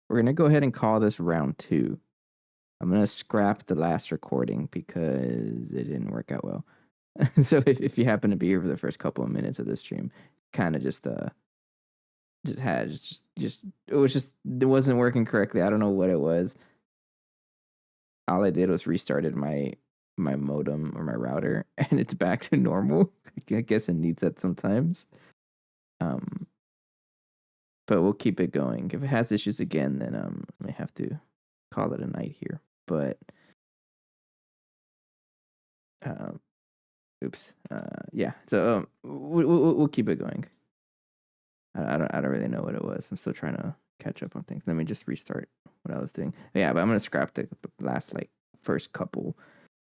we're going to go ahead and call this round 2. I'm going to scrap the last recording because it didn't work out well. So if you happen to be here for the first couple of minutes of this stream, kind of just it wasn't working correctly. I don't know what it was. All I did was restarted my modem or my router, and it's back to normal. I guess it needs that sometimes. But we'll keep it going. If it has issues again, then I may have to call it a night here. But oops. Yeah. So we'll keep it going. I don't really know what it was. I'm still trying to catch up on things. Let me just restart what I was doing. Yeah, but I'm gonna scrap the last first couple.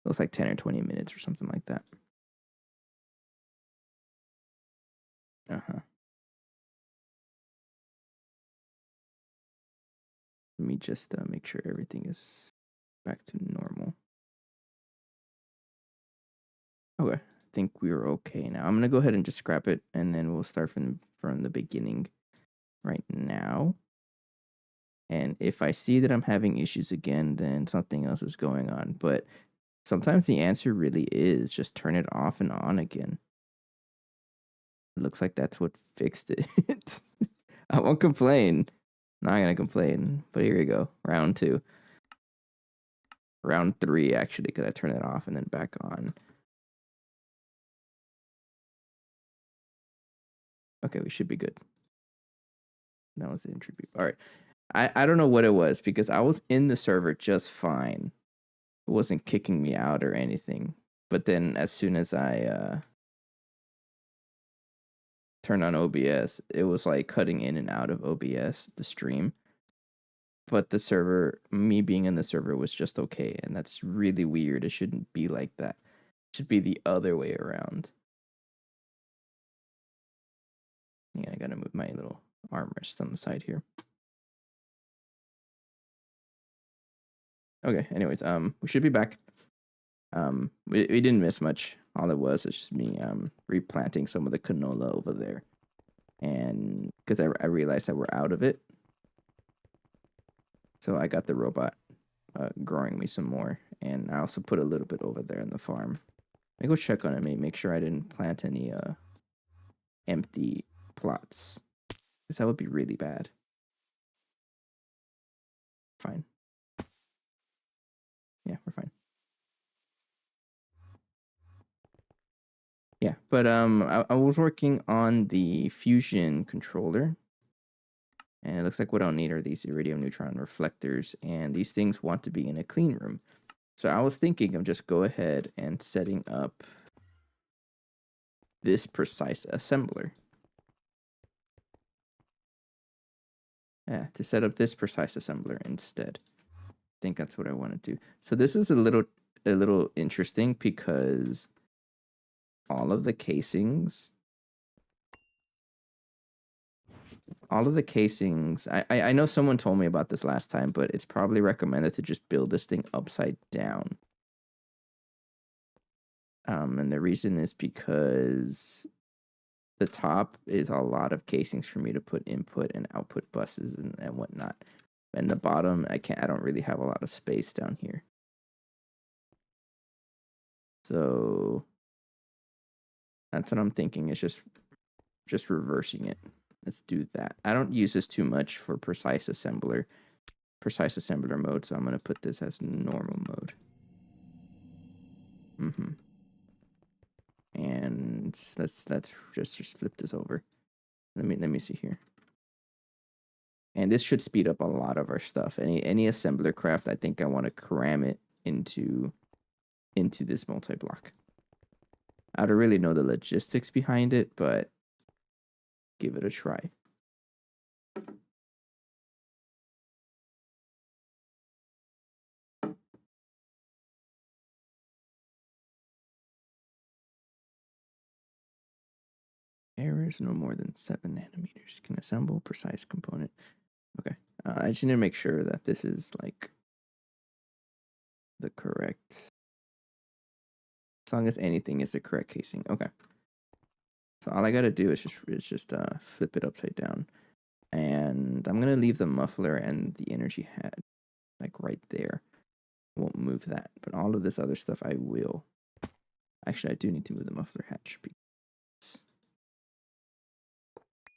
It was 10 or 20 minutes or something like that. Let me just make sure everything is back to normal. Okay, I think we're okay now. I'm gonna go ahead and just scrap it, and then we'll start from the beginning right now. And if I see that I'm having issues again, then something else is going on. But sometimes the answer really is just turn it off and on again. It looks like that's what fixed it. I won't complain. Not gonna complain. But here we go. Round 2. Round 3, actually, because I turned it off and then back on. Okay, we should be good. That was the attribute. All right. I don't know what it was because I was in the server just fine. It wasn't kicking me out or anything. But then as soon as I turned on OBS, it was cutting in and out of OBS, the stream. But the server, me being in the server was just okay. And that's really weird. It shouldn't be like that. It should be the other way around. Yeah, I gotta move my little armrest on the side here. Okay, anyways, we should be back. We didn't miss much. All it was just me replanting some of the canola over there. And because I realized that we're out of it. So I got the robot growing me some more. And I also put a little bit over there in the farm. I go check on it, make sure I didn't plant any empty plots. Because that would be really bad. Fine. Yeah, we're fine. Yeah, but I was working on the fusion controller. And it looks like what I'll need are these iridium neutron reflectors. And these things want to be in a clean room. So I was thinking of just go ahead and setting up this precise assembler. Yeah, to set up this precise assembler instead. I think that's what I want to do. So this is a little interesting because all of the casings, I know someone told me about this last time, but it's probably recommended to just build this thing upside down. And the reason is because the top is a lot of casings for me to put input and output buses and whatnot. And the bottom, I don't really have a lot of space down here. So that's what I'm thinking. It's just reversing it. Let's do that. I don't use this too much for precise assembler mode, so I'm going to put this as normal mode. And let's just flip this over. Let me see here. And this should speed up a lot of our stuff. Any assembler craft, I think I want to cram it into this multi-block. I don't really know the logistics behind it, but give it a try. Errors no more than 7 nanometers. Can assemble precise component. Okay. I just need to make sure that this is the correct. As long as anything is the correct casing. Okay. So all I gotta do is just flip it upside down. And And I'm gonna leave the muffler and the energy hat like right there. Won't move that, but all of this other stuff I will. Actually, I do need to move the muffler hatch because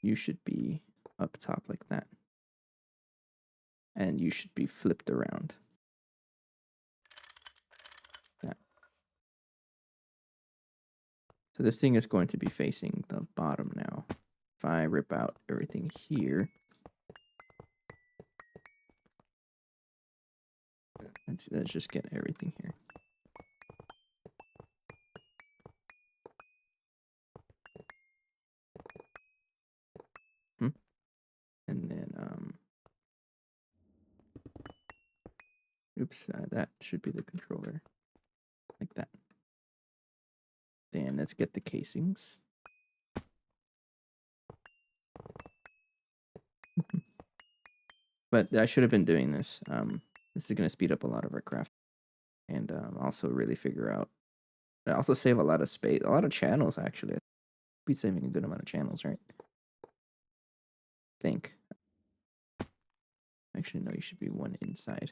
you should be up top like that. And you should be flipped around. That. So this thing is going to be facing the bottom now. If I rip out everything here, let's just get everything here. And then, oops, that should be the controller. Like that. Then let's get the casings. But I should have been doing this. This is going to speed up a lot of our craft. And also really figure out. Also save a lot of space. A lot of channels, actually. I'd be saving a good amount of channels, right? Think. Actually, no, you should be one inside.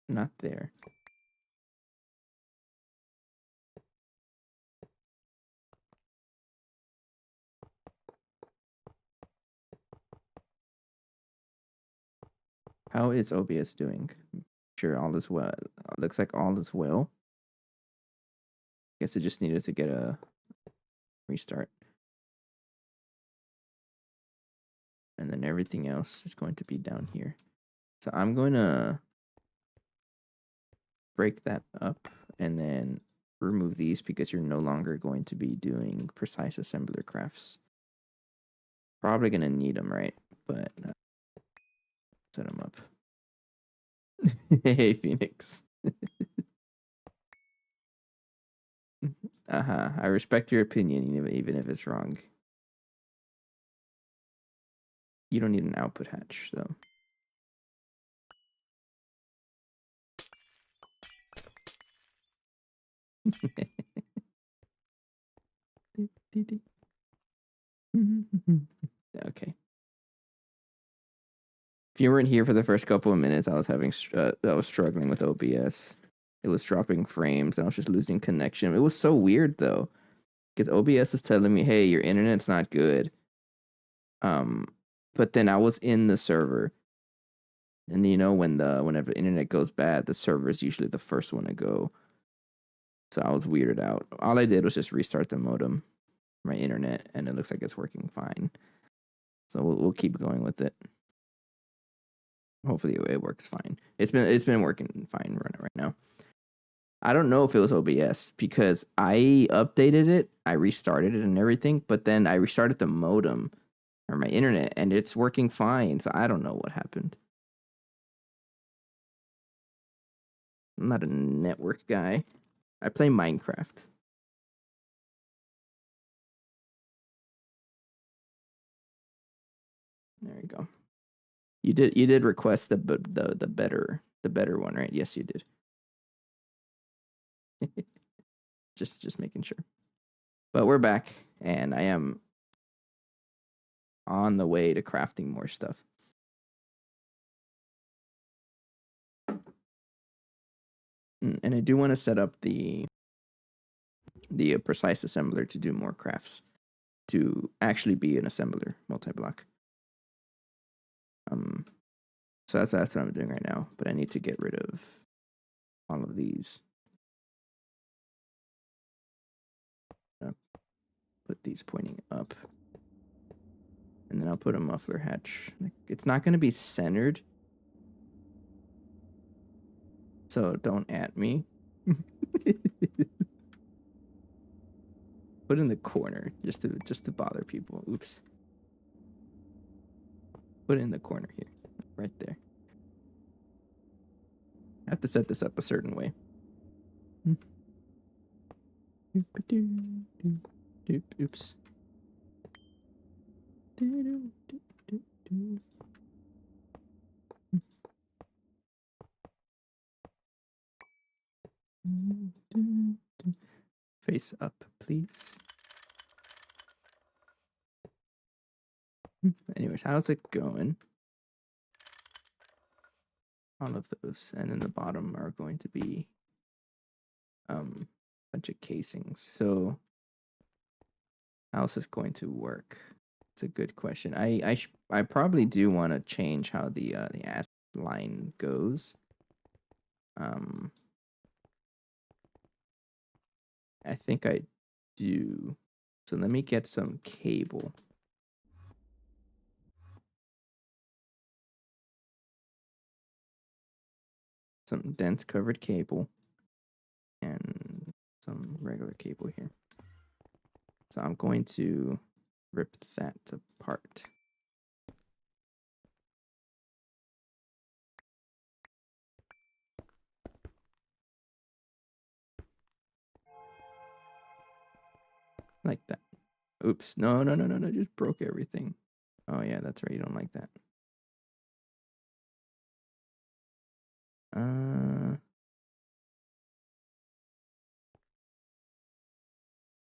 Not there. How is OBS doing? Sure, all is well. Looks like all is well. Guess it just needed to get a restart. And then everything else is going to be down here. So I'm going to break that up and then remove these because you're no longer going to be doing precise assembler crafts. Probably going to need them, right? But set them up. Hey, Phoenix. I respect your opinion, even if it's wrong. You don't need an output hatch, though. Okay. If you weren't here for the first couple of minutes, I was struggling with OBS. It was dropping frames, and I was just losing connection. It was so weird though, because OBS was telling me, "Hey, your internet's not good." But then I was in the server, and whenever the internet goes bad, the server is usually the first one to go. So I was weirded out. All I did was just restart the modem, my internet, and it looks like it's working fine. So we'll keep going with it. Hopefully it works fine. It's been working fine right now. I don't know if it was OBS because I updated it, I restarted it and everything, but then I restarted the modem or my internet and it's working fine. So I don't know what happened. I'm not a network guy. I play Minecraft. There you go. You did request the better one, right? Yes, you did. just making sure. But we're back and I am on the way to crafting more stuff. And I do want to set up the precise assembler to do more crafts, to actually be an assembler multi-block. So that's what I'm doing right now, but I need to get rid of all of these. Put these pointing up. And then I'll put a muffler hatch. It's not going to be centered, so don't at me. Put in the corner just to bother people. Oops. Put it in the corner here, right there. I have to set this up a certain way. Oops. Face up, please. Anyways, how's it going? All of those, and then the bottom are going to be a bunch of casings. So how's this going to work? It's a good question. I probably do want to change how the acid line goes. I think I do. So let me get some cable. Some dense covered cable and some regular cable here. So I'm going to rip that apart. Like that. Oops. No. Just broke everything. Oh, yeah, that's right. You don't like that. I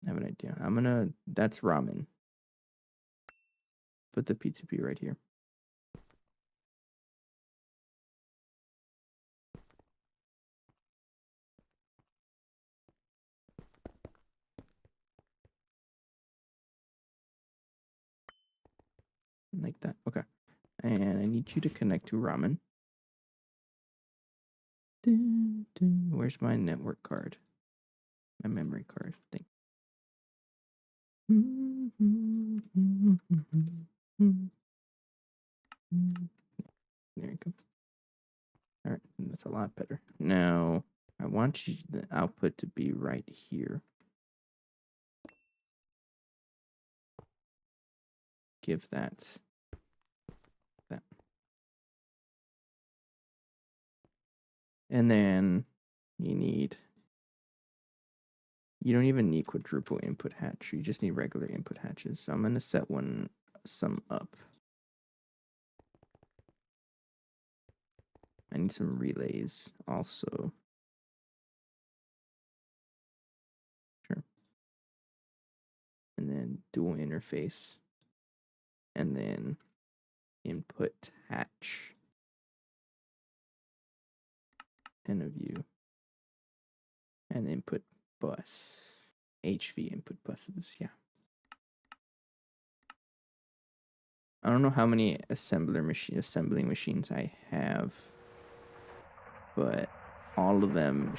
have an idea. That's ramen. Put the P2P right here. Like that. Okay. And I need you to connect to ramen. Where's my network card? My memory card. Thank you. There you go. All right, that's a lot better. Now, I want the output to be right here. Give that. And then you don't even need quadruple input hatch. You just need regular input hatches. So I'm going to set some up. I need some relays also. Sure. And then dual interface. And then input hatch. N of U. And input bus. HV input buses, yeah. I don't know how many assembling machines I have, but all of them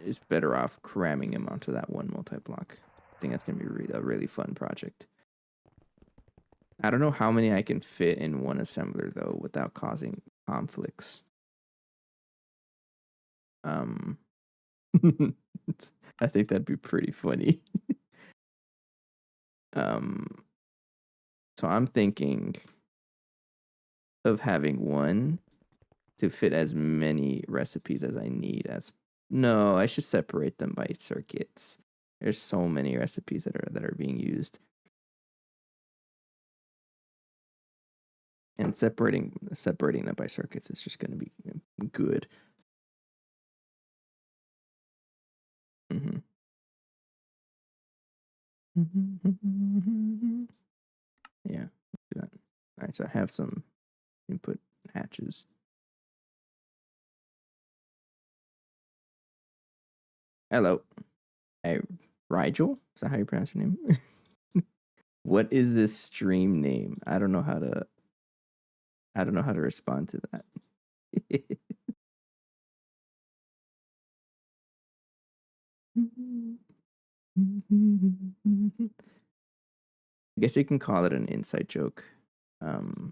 is better off cramming them onto that one multi-block. I think that's gonna be a really fun project. I don't know how many I can fit in one assembler though without causing conflicts. I think that'd be pretty funny. So I'm thinking of having one to fit as many recipes as I need. No, I should separate them by circuits. There's so many recipes that are being used. And separating them by circuits is just going to be good. Mm-hmm. Yeah, do that. All right, so I have some input hatches. Hello. Hey, Rigel? Is that how you pronounce your name? What is this stream name? I don't know how to respond to that. I guess you can call it an inside joke. You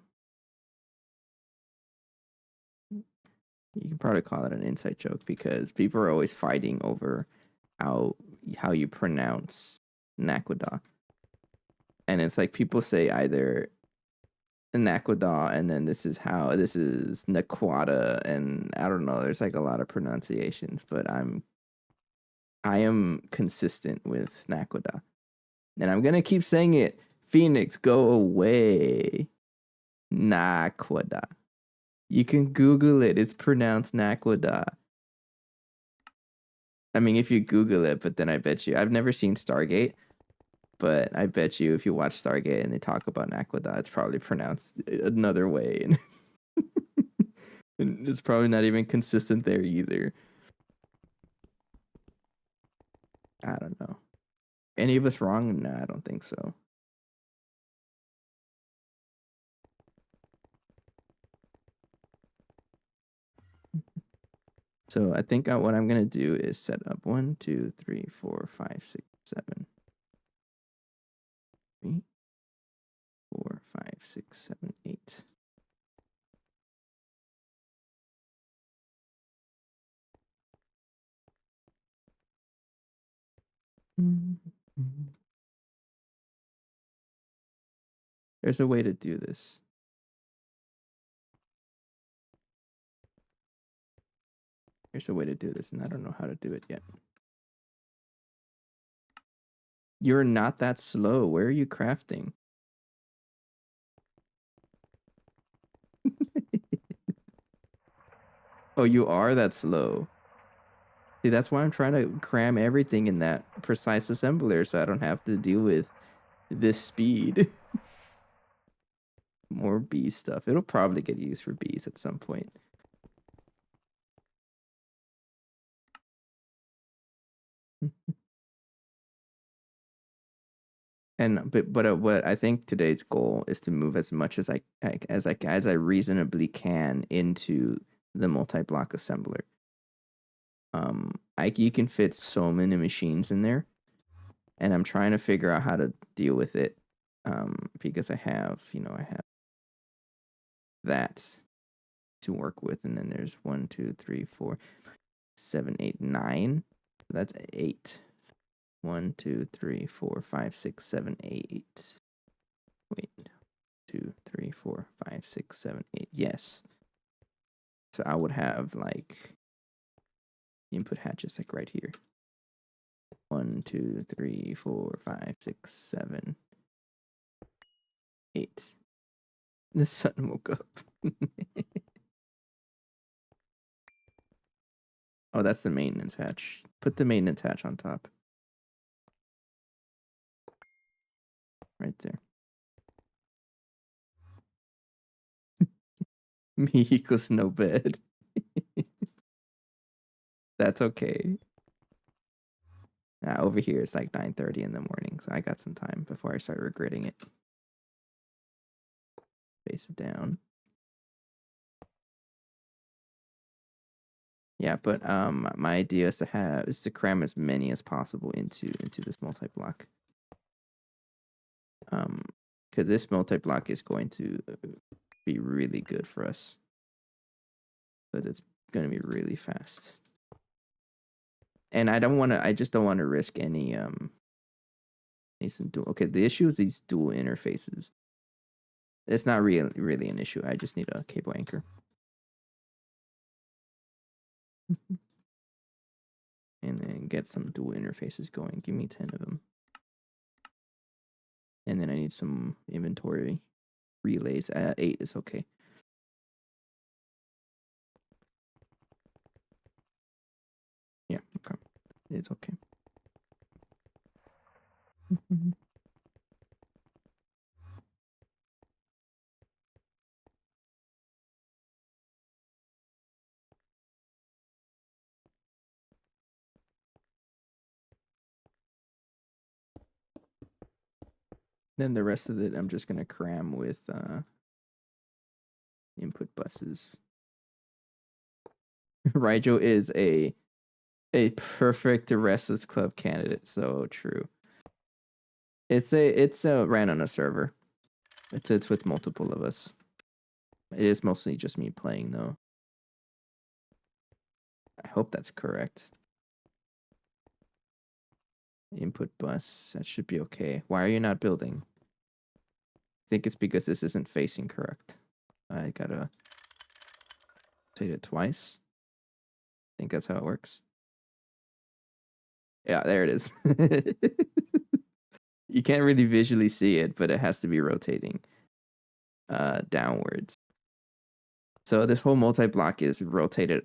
can probably call it an inside joke because people are always fighting over how you pronounce Naquadah. And it's like people say either Naquadah and then this is Naquata, and I don't know, there's like a lot of pronunciations, but I am consistent with Naquadah. And I'm gonna keep saying it. Phoenix, go away. Naquadah. You can Google it. It's pronounced Naquadah. I mean, if you Google it, but then I bet you I've never seen Stargate, but I bet you if you watch Stargate and they talk about Naquadah, it's probably pronounced another way, and it's probably not even consistent there either. I don't know. Any of us wrong? Nah, I don't think so. So I think what I'm gonna do is set up 1, 2, 3, 4, 5, 6, 7. 3, 4, 5, 6, 7, 8. There's a way to do this. There's a way to do this, and I don't know how to do it yet. You're not that slow. Where are you crafting? Oh, you are that slow. See, that's why I'm trying to cram everything in that precise assembler so I don't have to deal with this speed. More bee stuff. It'll probably get used for bees at some point. And but what I think today's goal is to move as much as I reasonably can into the multi-block assembler. You can fit so many machines in there, and I'm trying to figure out how to deal with it. Because I have that to work with, and then there's 1, 2, 3, 4, 7, 8, 9. That's 8. 1, 2, 3, 4, 5, 6, 7, 8. Wait, 2, 3, 4, 5, 6, 7, 8. Yes. So I would have like input hatches like right here. 1, 2, 3, 4, 5, 6, 7, 8. The sun woke up. Oh, that's the maintenance hatch. Put the maintenance hatch on top. Right there. Me equals no bed. That's okay. Over here it's like 9:30 in the morning, so I got some time before I start regretting it. Face it down. Yeah, but my idea is to cram as many as possible into this multi-block. Because this multi-block is going to be really good for us. But it's going to be really fast. And I just don't want to risk any some dual. Okay, the issue is these dual interfaces. It's not really an issue. I just need a cable anchor. And then get some dual interfaces going. Give me 10 of them. And then I need some inventory relays. 8 is okay. Yeah, okay. It's okay. Then the rest of it, I'm just going to cram with input buses. Rigel is a perfect Restless Club candidate. So true. It's ran on a server. It's with multiple of us. It is mostly just me playing though. I hope that's correct. Input bus. That should be okay. Why are you not building? I think it's because this isn't facing correct. I gotta rotate it twice. I think that's how it works. Yeah, there it is. You can't really visually see it, but it has to be rotating downwards. So this whole multi-block is rotated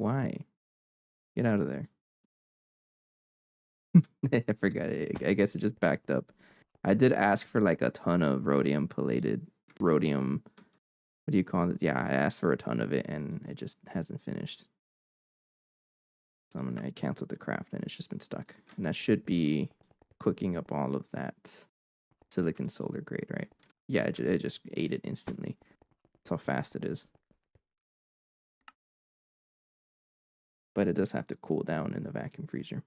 Why? Get out of there. I forgot it. I guess it just backed up. I did ask for like a ton of rhodium palladium. Rhodium. What do you call it? Yeah, I asked for a ton of it and it just hasn't finished. So I canceled the craft and it's just been stuck. And that should be cooking up all of that silicon solar grade, right? Yeah, it just ate it instantly. That's how fast it is. But it does have to cool down in the vacuum freezer.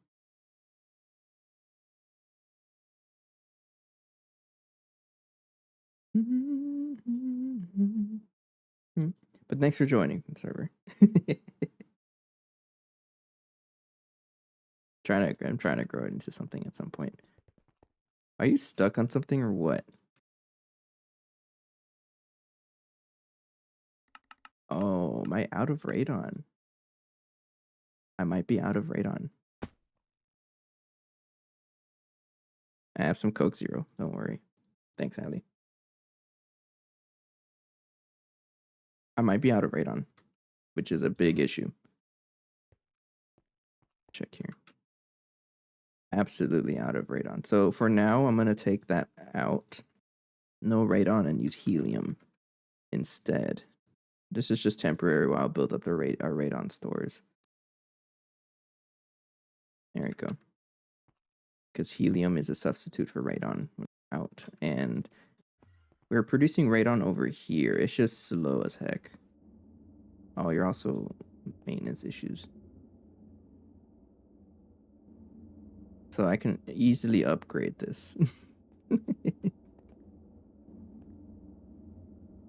But thanks for joining the server. I'm trying to grow it into something at some point. Are you stuck on something or what? Oh, am I out of radon? I might be out of radon. I have some Coke Zero. Don't worry. Thanks, Allie. I might be out of radon, which is a big issue. Check here. Absolutely out of radon. So for now, I'm going to take that out. No radon and use helium instead. This is just temporary while I build up our radon stores. There we go. Because helium is a substitute for radon out. And we're producing radon over here. It's just slow as heck. Oh, you're also maintenance issues. So I can easily upgrade this.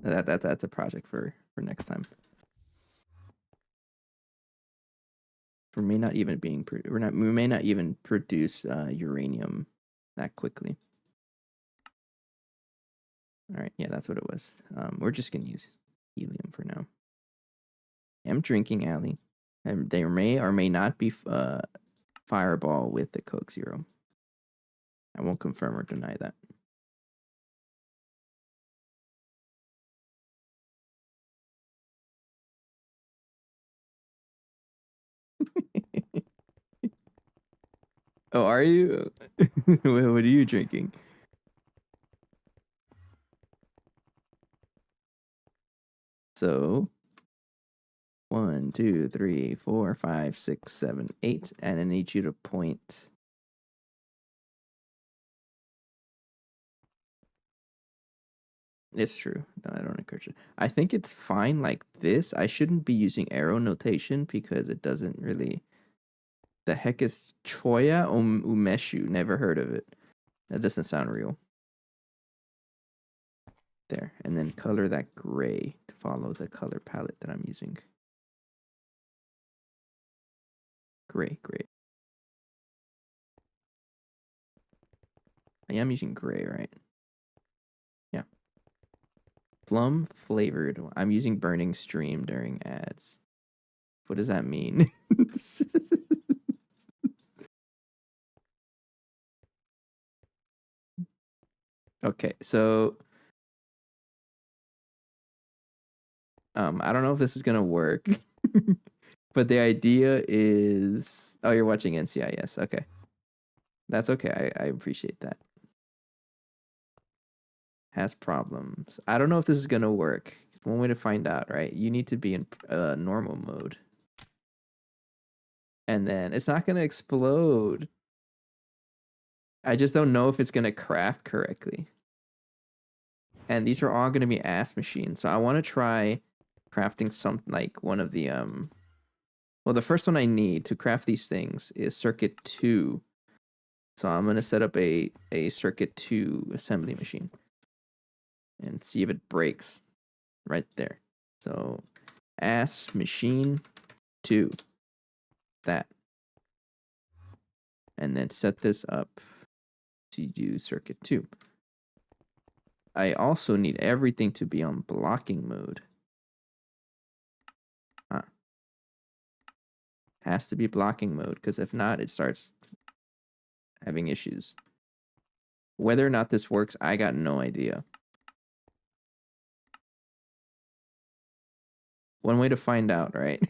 That's a project for next time. We may not even produce uranium that quickly. All right, yeah, that's what it was. We're just gonna use helium for now. I'm drinking, Allie, and there may or may not be Fireball with the Coke Zero. I won't confirm or deny that. Oh, are you? What are you drinking? So 1, 2, 3, 4, 5, 6, 7, 8, and I need you to point. It's true. No, I don't encourage it. I think it's fine like this. I shouldn't be using arrow notation because it doesn't really. The heck is Choya Umeshu? Never heard of it. That doesn't sound real. There. And then color that gray to follow the color palette that I'm using. Gray. I am using gray, right? Yeah. Plum flavored. I'm using burning stream during ads. What does that mean? Okay, so I don't know if this is gonna work, but the idea is, oh, you're watching NCIS. Okay, that's okay. I appreciate that. Has problems. I don't know if this is gonna work. One way to find out, right? You need to be in normal mode, and then it's not gonna explode. I just don't know if it's gonna craft correctly. And these are all gonna be ass machines, so I want to try crafting something like one of the Well, the first one I need to craft these things is circuit 2. So I'm going to set up a circuit 2 assembly machine and see if it breaks right there. So ass machine 2. That. And then set this up to do circuit 2. I also need everything to be on blocking mode. Has to be blocking mode because if not, it starts having issues. Whether or not this works, I got no idea. One way to find out, right?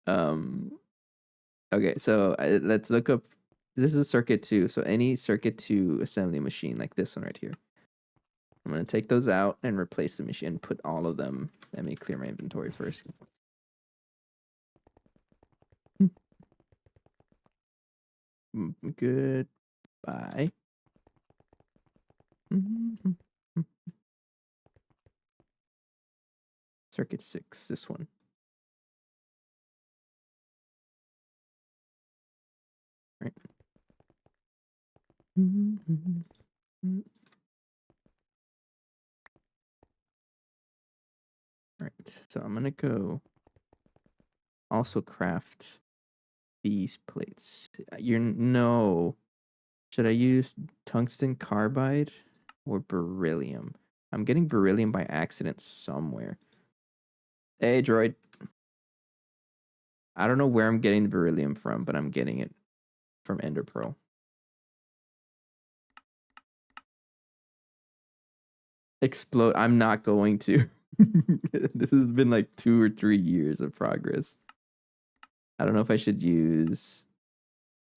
Um. Okay, so let's look up. This is a circuit 2. So any circuit 2 assembly machine like this one right here. I'm gonna take those out and replace the machine. Put all of them. Let me clear my inventory first. Goodbye. Circuit 6. This one. Right. Right. So I'm gonna go also craft these plates. You're no. Should I use tungsten carbide or beryllium? I'm getting beryllium by accident somewhere. Hey, droid. I don't know where I'm getting the beryllium from, but I'm getting it from Ender Pearl. Explode. I'm not going to. This has been like 2 or 3 years of progress. I don't know if I should use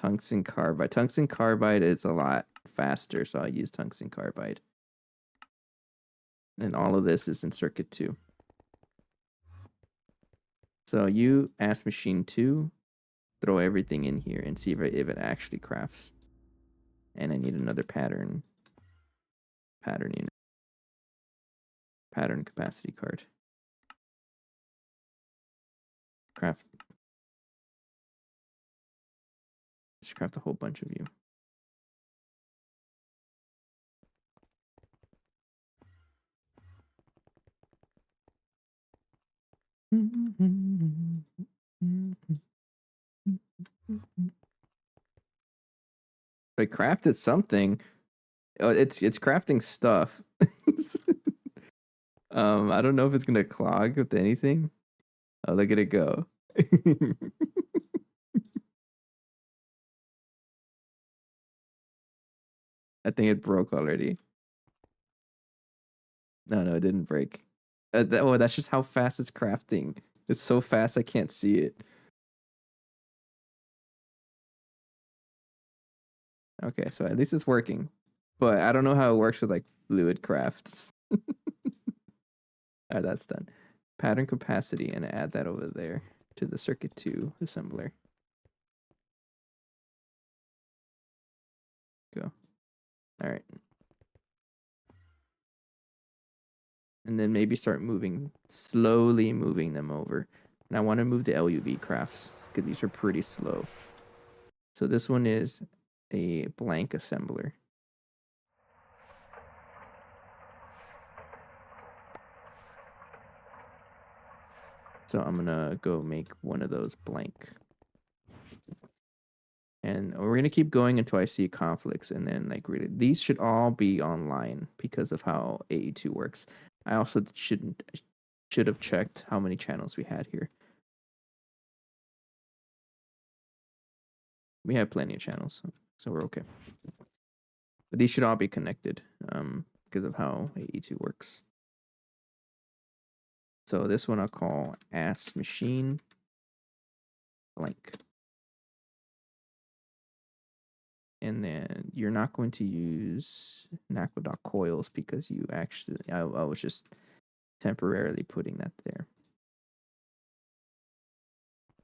tungsten carbide. Tungsten carbide is a lot faster, so I'll use tungsten carbide. And all of this is in circuit 2. So you ask machine 2, throw everything in here and see if it actually crafts. And I need another pattern unit. Pattern capacity card. Craft. Let's craft a whole bunch of you. I crafted something. Oh, it's crafting stuff. I don't know if it's gonna clog with anything. Oh, look at it go. I think it broke already. No, it didn't break. That's just how fast it's crafting. It's so fast I can't see it. Okay, so at least it's working. But I don't know how it works with like fluid crafts. Alright, that's done. Pattern capacity, and add that over there to the circuit 2 assembler. Go. Alright. And then maybe start slowly moving them over. And I want to move the LUV crafts because these are pretty slow. So this one is a blank assembler. So I'm going to go make one of those blank. And we're going to keep going until I see conflicts. And then like really, these should all be online because of how AE2 works. I also should have checked how many channels we had here. We have plenty of channels, so we're okay. But these should all be connected because of how AE2 works. So this one I'll call ass machine blank. And then you're not going to use Naquadoc coils because you actually, I was just temporarily putting that there.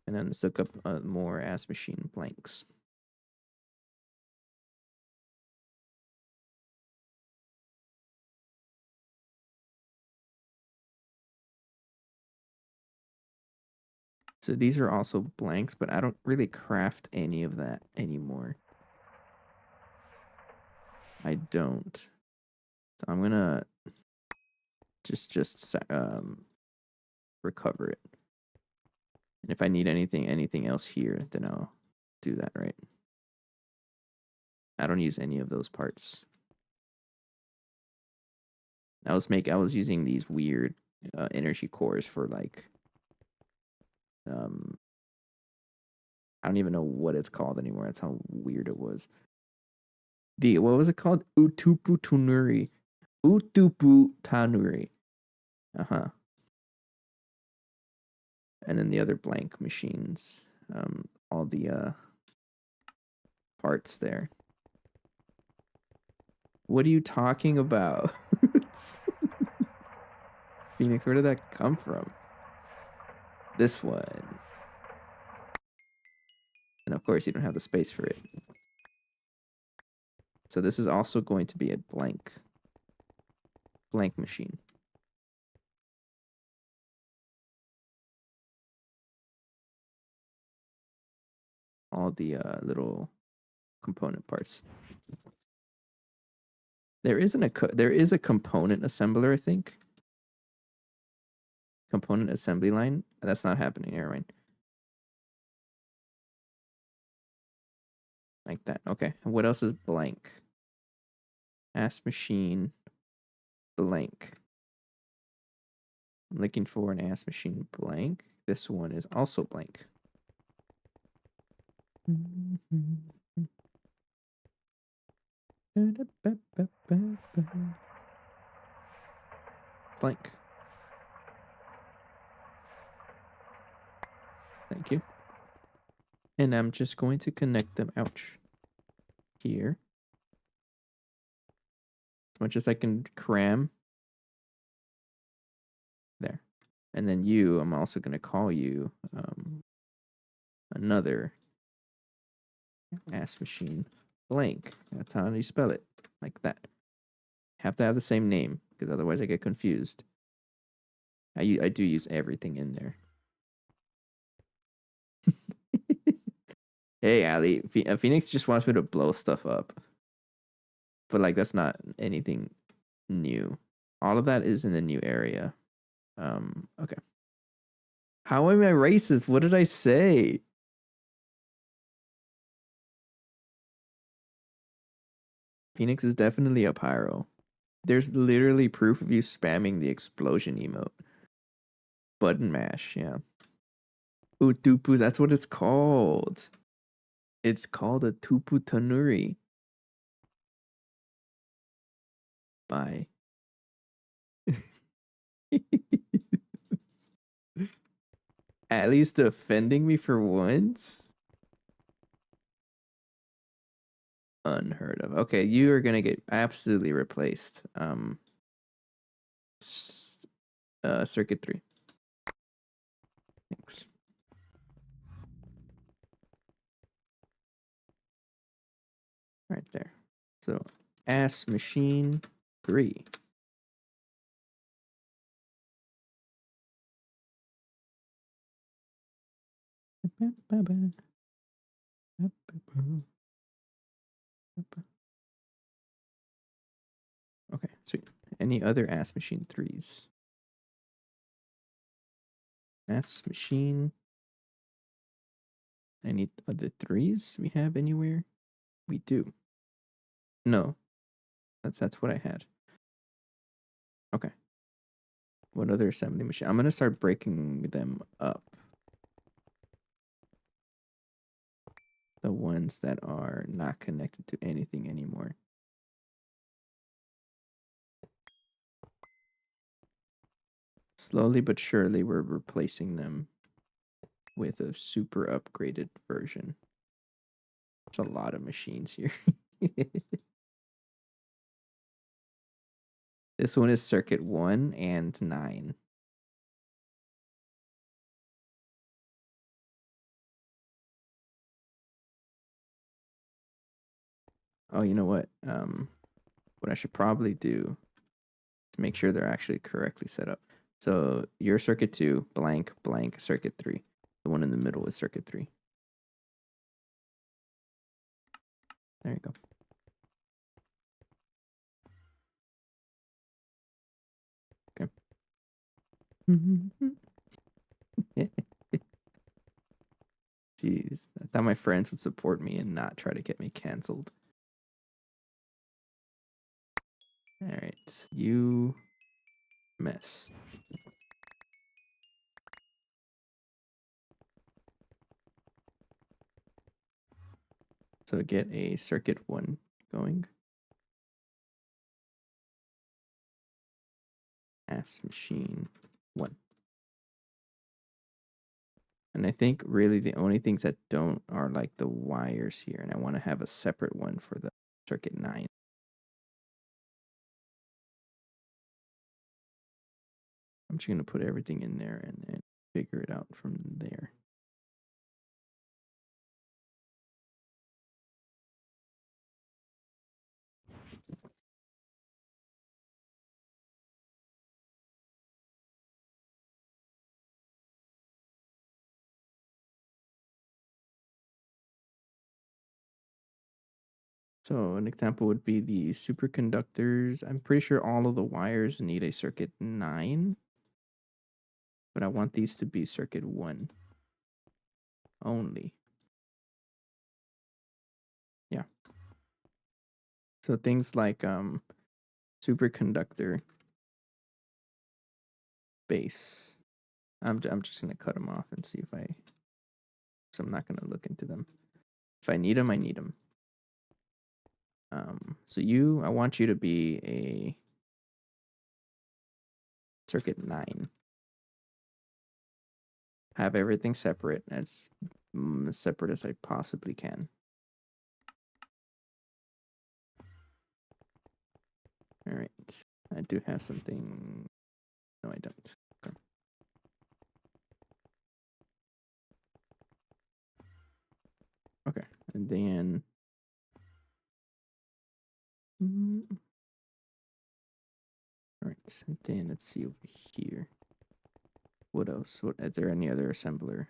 And then let's look up more ass machine blanks. So these are also blanks, but I don't really craft any of that anymore. I don't. So I'm gonna just recover it. And if I need anything else here, then I'll do that, right? I don't use any of those parts. I was using these weird energy cores for like I don't even know what it's called anymore. That's how weird it was. What was it called? Utupu Tanuri. Utupu Tanuri. Uh-huh. and then the other blank machines, all the parts there. What are you talking about? Phoenix, where did that come from? This one. And of course, you don't have the space for it. So this is also going to be a blank machine. All the little component parts. There is a component assembler, I think. Component assembly line. That's not happening here, right? Like that. Okay. What else is blank? Ass machine blank. I'm looking for an ass machine blank. This one is also blank. Blank. Thank you. And I'm just going to connect them, ouch, here. As much as I can cram. There. And then you, I'm also going to call you another ass machine blank. That's how you spell it. Like that. Have to have the same name, because otherwise I get confused. I do use everything in there. Hey, Ali. Phoenix just wants me to blow stuff up. But, like, that's not anything new. All of that is in the new area. Okay. How am I racist? What did I say? Phoenix is definitely a pyro. There's literally proof of you spamming the explosion emote. Button mash, yeah. Ooh, tupu, that's what it's called. It's called a tupu tanuri. Bye. At least offending me for once? Unheard of. Okay, you are gonna get absolutely replaced. Circuit 3. Thanks. Right there. So, ass machine 3. Okay, sweet. Any other ass machine 3s? Ass machine. Any other 3s we have anywhere? We do. No. That's what I had. Okay. What other assembly machine? I'm gonna start breaking them up. The ones that are not connected to anything anymore. Slowly but surely, we're replacing them with a super upgraded version. There's a lot of machines here. This one is circuit 1 and 9. Oh, you know what? What I should probably do to make sure they're actually correctly set up. So your circuit 2, blank, blank, circuit 3. The one in the middle is circuit 3. There you go. Okay. Jeez, I thought my friends would support me and not try to get me canceled. All right, you mess. So get a circuit 1 going. Ass machine 1. And I think really the only things that don't are like the wires here. And I want to have a separate one for the circuit 9. I'm just going to put everything in there and then figure it out from there. So an example would be the superconductors. I'm pretty sure all of the wires need a circuit 9, but I want these to be circuit 1 only. Yeah. So things like superconductor base. I'm just gonna cut them off and see if I. So I'm not gonna look into them. If I need them, I need them. So I want you to be a circuit 9. Have everything separate as separate as I possibly can. All right. I do have something. No, I don't. Okay. Okay. And then. All right. And then let's see over here. What else? Is there any other assembler?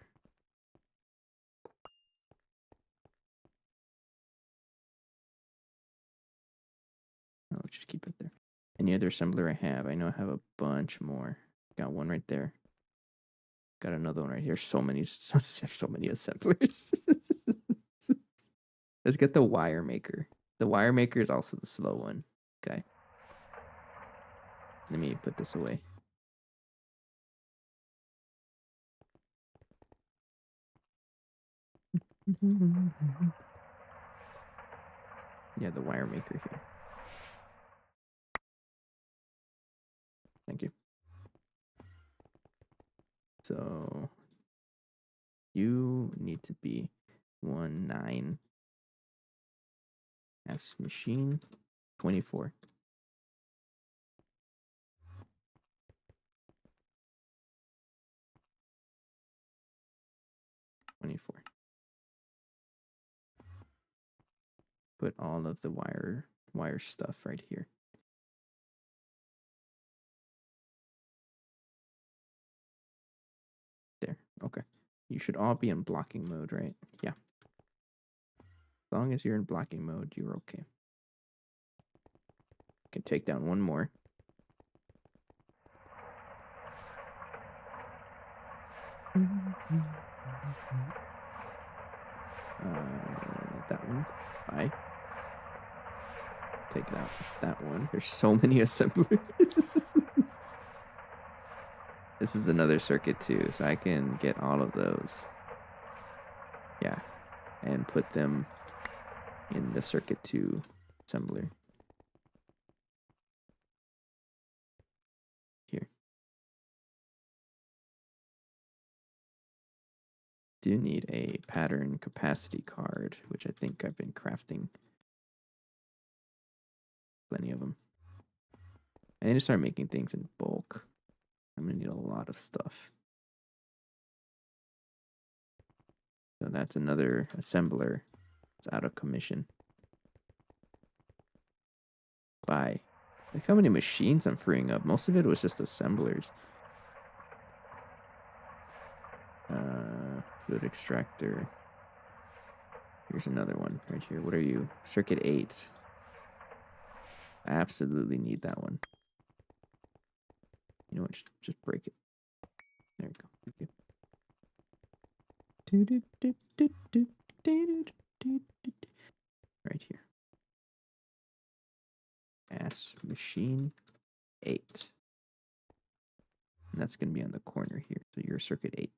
Oh, just keep it there. Any other assembler I have? I know I have a bunch more. Got one right there. Got another one right here. So many assemblers. Let's get the wire maker. The wire maker is also the slow one. Okay. Let me put this away. Yeah, the wire maker here. Thank you. So you need to be 1.9 S machine 24. 24. Put all of the wire stuff right here. There. Okay. You should all be in blocking mode, right? Yeah. As long as you're in blocking mode, you're okay. Can take down one more. That one. Bye. Take it out. That one. There's so many assemblers. This is another circuit too, so I can get all of those. Yeah. And put them in the circuit 2 assembler. Here. Do need a pattern capacity card, which I think I've been crafting. Plenty of them. I need to start making things in bulk. I'm gonna need a lot of stuff. So that's another assembler. It's out of commission. Bye. Look how many machines I'm freeing up. Most of it was just assemblers. Fluid extractor. Here's another one right here. What are you? Circuit 8. I absolutely need that one. You know what? Just break it. There we go. Right here. S machine 8. And that's going to be on the corner here. So you're circuit 8.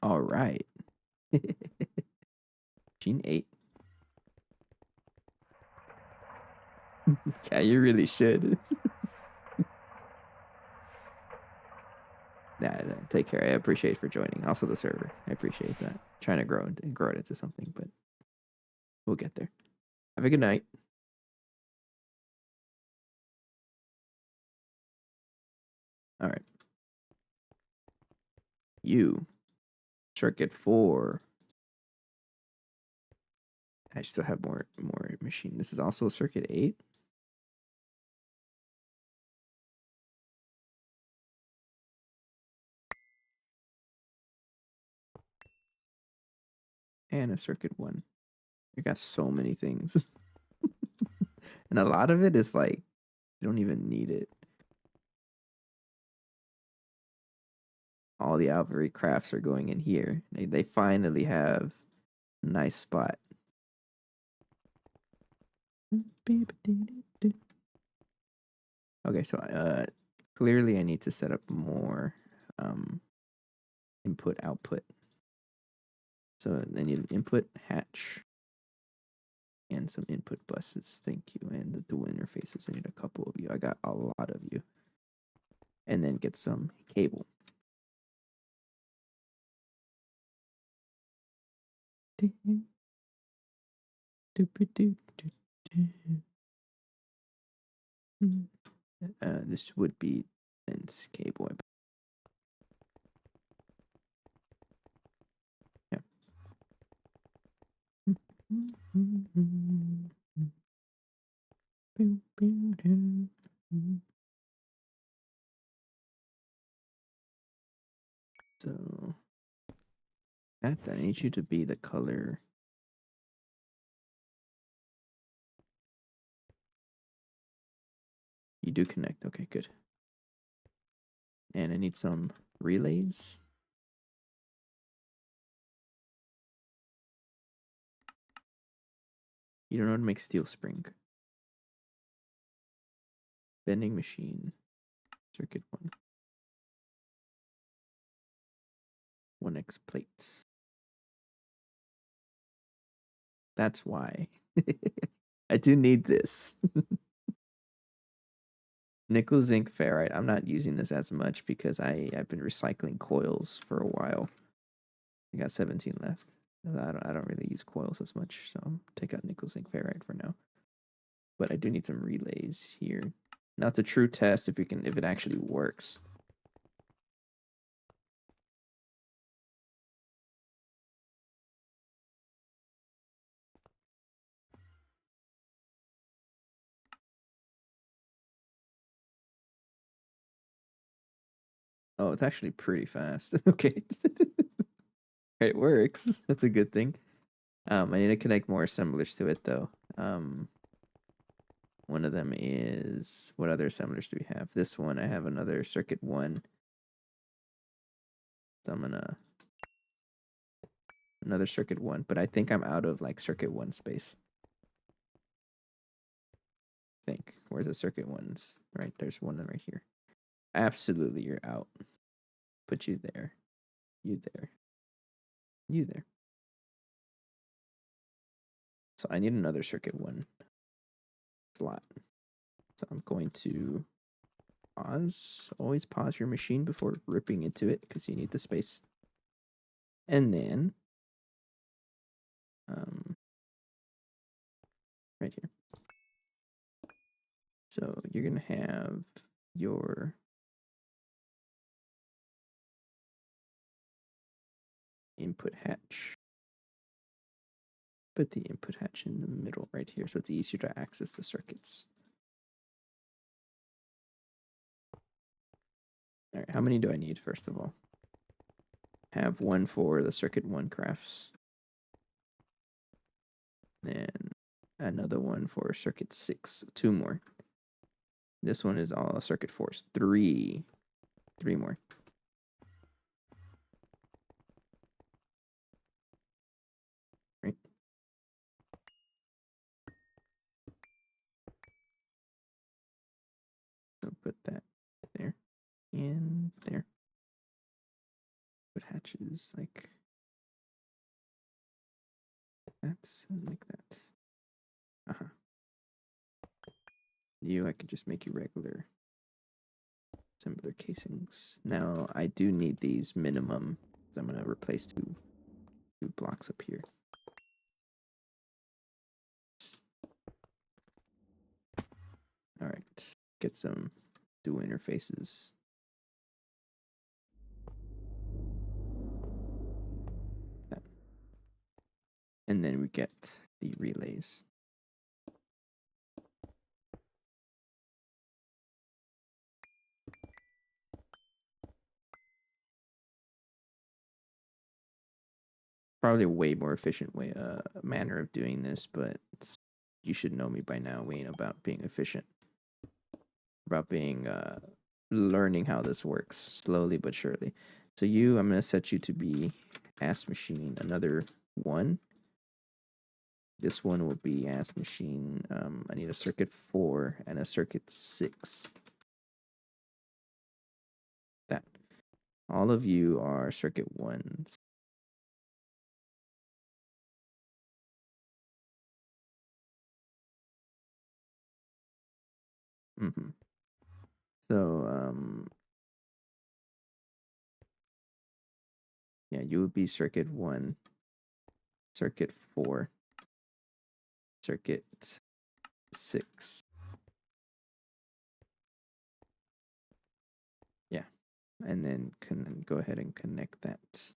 All right. Machine 8. Yeah, you really should. Nah, take care. I appreciate for joining. Also the server. I appreciate that. Trying to grow it into something, but we'll get there. Have a good night. All right. You. Circuit 4. I still have more machine. This is also circuit 8. And a circuit 1. You got so many things. And a lot of it is like you don't even need it. All the Alvery crafts are going in here. They finally have a nice spot. Okay, so clearly I need to set up more input output. So I need an input hatch and some input buses. Thank you. And the dual interfaces. I need a couple of you. I got a lot of you. And then get some cable. This would be dense cable. Yeah. So that I need you to be the color. You do connect. Okay, good. And I need some relays. You don't know how to make steel spring. Bending machine. Circuit 1. 1x plates. That's why. I do need this. Nickel, zinc, ferrite. I'm not using this as much because I've been recycling coils for a while. I got 17 left. I don't really use coils as much, so I'll take out nickel, zinc, ferrite for now. But I do need some relays here. Now it's a true test if it actually works. Oh, it's actually pretty fast. Okay. It works. That's a good thing. I need to connect more assemblers to it though. One of them is, what other assemblers do we have? This one, I have another circuit 1. So I'm gonna another circuit 1, but I think I'm out of like circuit 1 space. I think. Where's the circuit 1s? Right, there's one right here. Absolutely, you're out. Put you there. You there. You there. So I need another circuit 1 slot. So I'm going to pause. Always pause your machine before ripping into it because you need the space. And then right here. So you're gonna have your input hatch. Put the input hatch in the middle right here so it's easier to access the circuits. All right, how many do I need first of all? Have one for the circuit 1 crafts. Then another one for circuit 6. 2 more. This one is all circuit 4s. 3. 3 more. Right. So put that there and there. put hatches like that and like that. Uh-huh. I could just make you regular assembler casings. Now I do need these minimum, so I'm gonna replace two blocks up here. All right, get some dual interfaces. That. And then we get the relays. Probably a way more efficient way, manner of doing this, but you should know me by now. We ain't about being efficient. About being learning how this works slowly but surely. So I'm gonna set you to be ass machine another 1. This one will be ass machine. I need a circuit 4 and a circuit 6. That. All of you are circuit 1s. Mm-hmm. So, yeah, you would be circuit 1, circuit 4, circuit 6. Yeah, and then can go ahead and connect that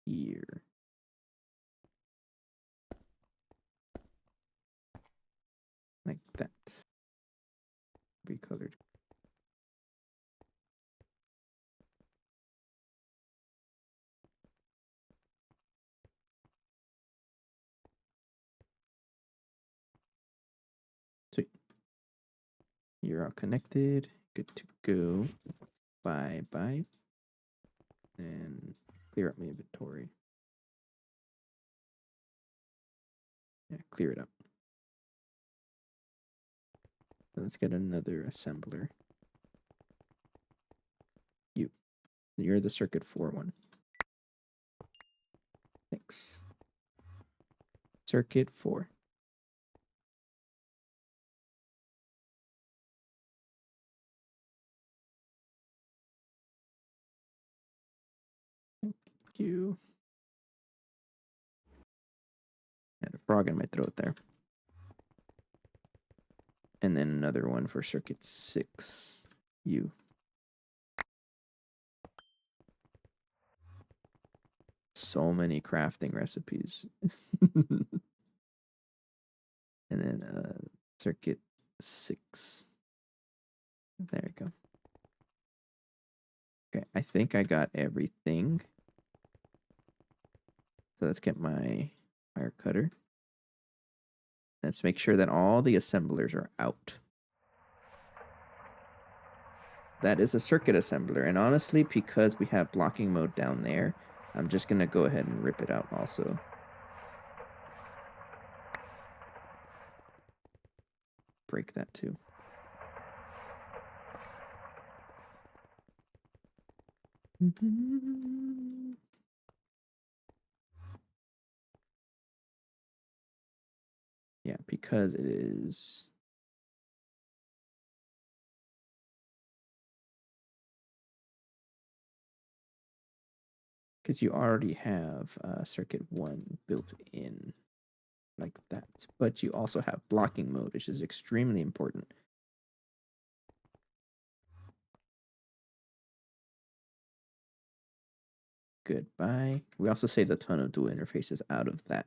here. Like that. Be colored. Sweet. You're all connected. Good to go. Bye bye. And clear up my inventory. Yeah, clear it up. So let's get another assembler. You're the circuit 4 one. Thanks. Circuit 4. Thank you. Had a frog in my throat there. And then another one for circuit 6. So many crafting recipes. And then circuit 6. There we go. Okay, I think I got everything. So let's get my wire cutter. Let's make sure that all the assemblers are out. That is a circuit assembler. And honestly, because we have blocking mode down there, I'm just going to go ahead and rip it out also. Break that too. Yeah, because it is... Because you already have circuit 1 built in like that. But you also have blocking mode, which is extremely important. Goodbye. We also saved a ton of dual interfaces out of that.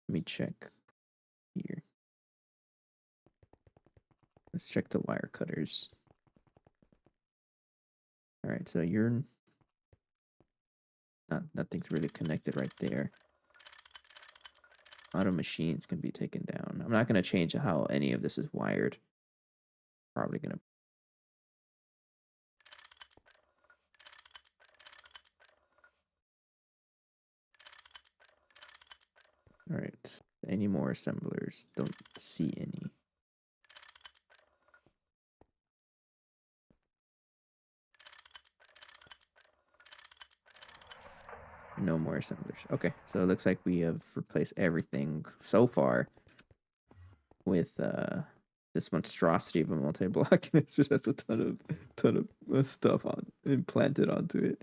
Let me check here. Let's check the wire cutters. All right, so you're nothing's really connected right there. Auto machines can be taken down. I'm not going to change how any of this is wired. Probably going to... All right. Any more assemblers? Don't see any. No more assemblers. Okay, so it looks like we have replaced everything so far with this monstrosity of a multi-block, and it just has a ton of stuff on implanted onto it.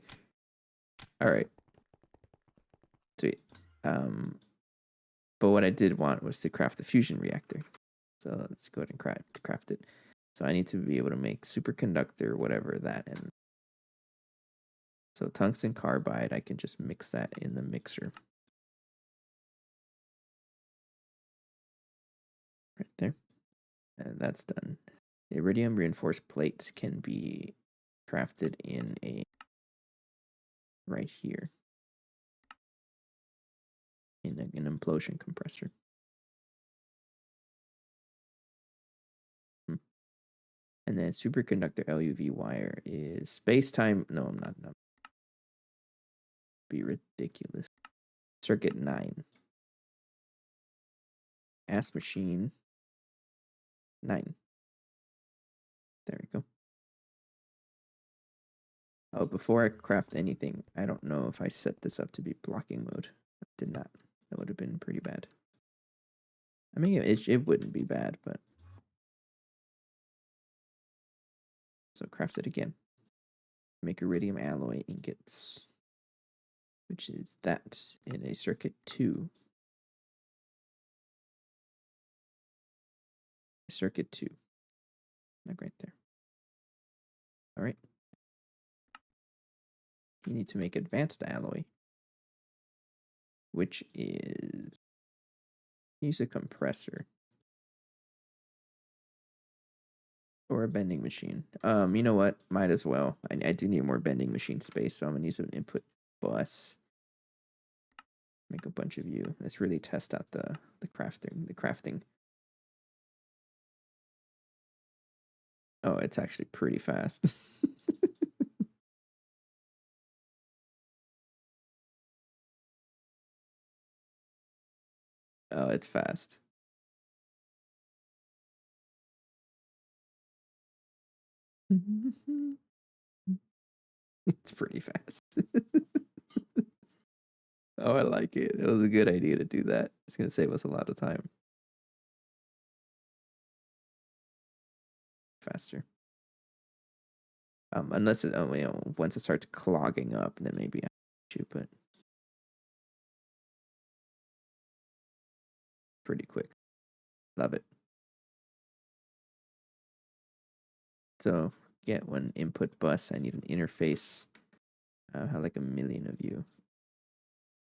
All right, sweet. But what I did want was to craft the fusion reactor. So let's go ahead and craft it. So I need to be able to make superconductor, whatever that, and so tungsten carbide. I can just mix that in the mixer right there, and that's done. Iridium reinforced plates can be crafted in a right here in an implosion compressor. And then superconductor LUV wire is space-time. No, I'm not. No. Be ridiculous. Circuit 9. Ass machine 9. There we go. Oh, before I craft anything, I don't know if I set this up to be blocking mode. I did not. That would have been pretty bad. I mean, it wouldn't be bad, but... So craft it again. Make iridium alloy ingots, which is that in a circuit 2. Circuit 2. Like right there. All right. You need to make advanced alloy, which is use a compressor or a bending machine. You know what? Might as well. I do need more bending machine space, so I'm gonna use an input bus. Make a bunch of you. Let's really test out the crafting. Oh, it's actually pretty fast. Oh, it's fast. It's pretty fast. Oh, I like it. It was a good idea to do that. It's gonna save us a lot of time. Faster. Unless it, once it starts clogging up, then maybe I shoot, but pretty quick. Love it. So get one input bus. I need an interface. I have like a million of you.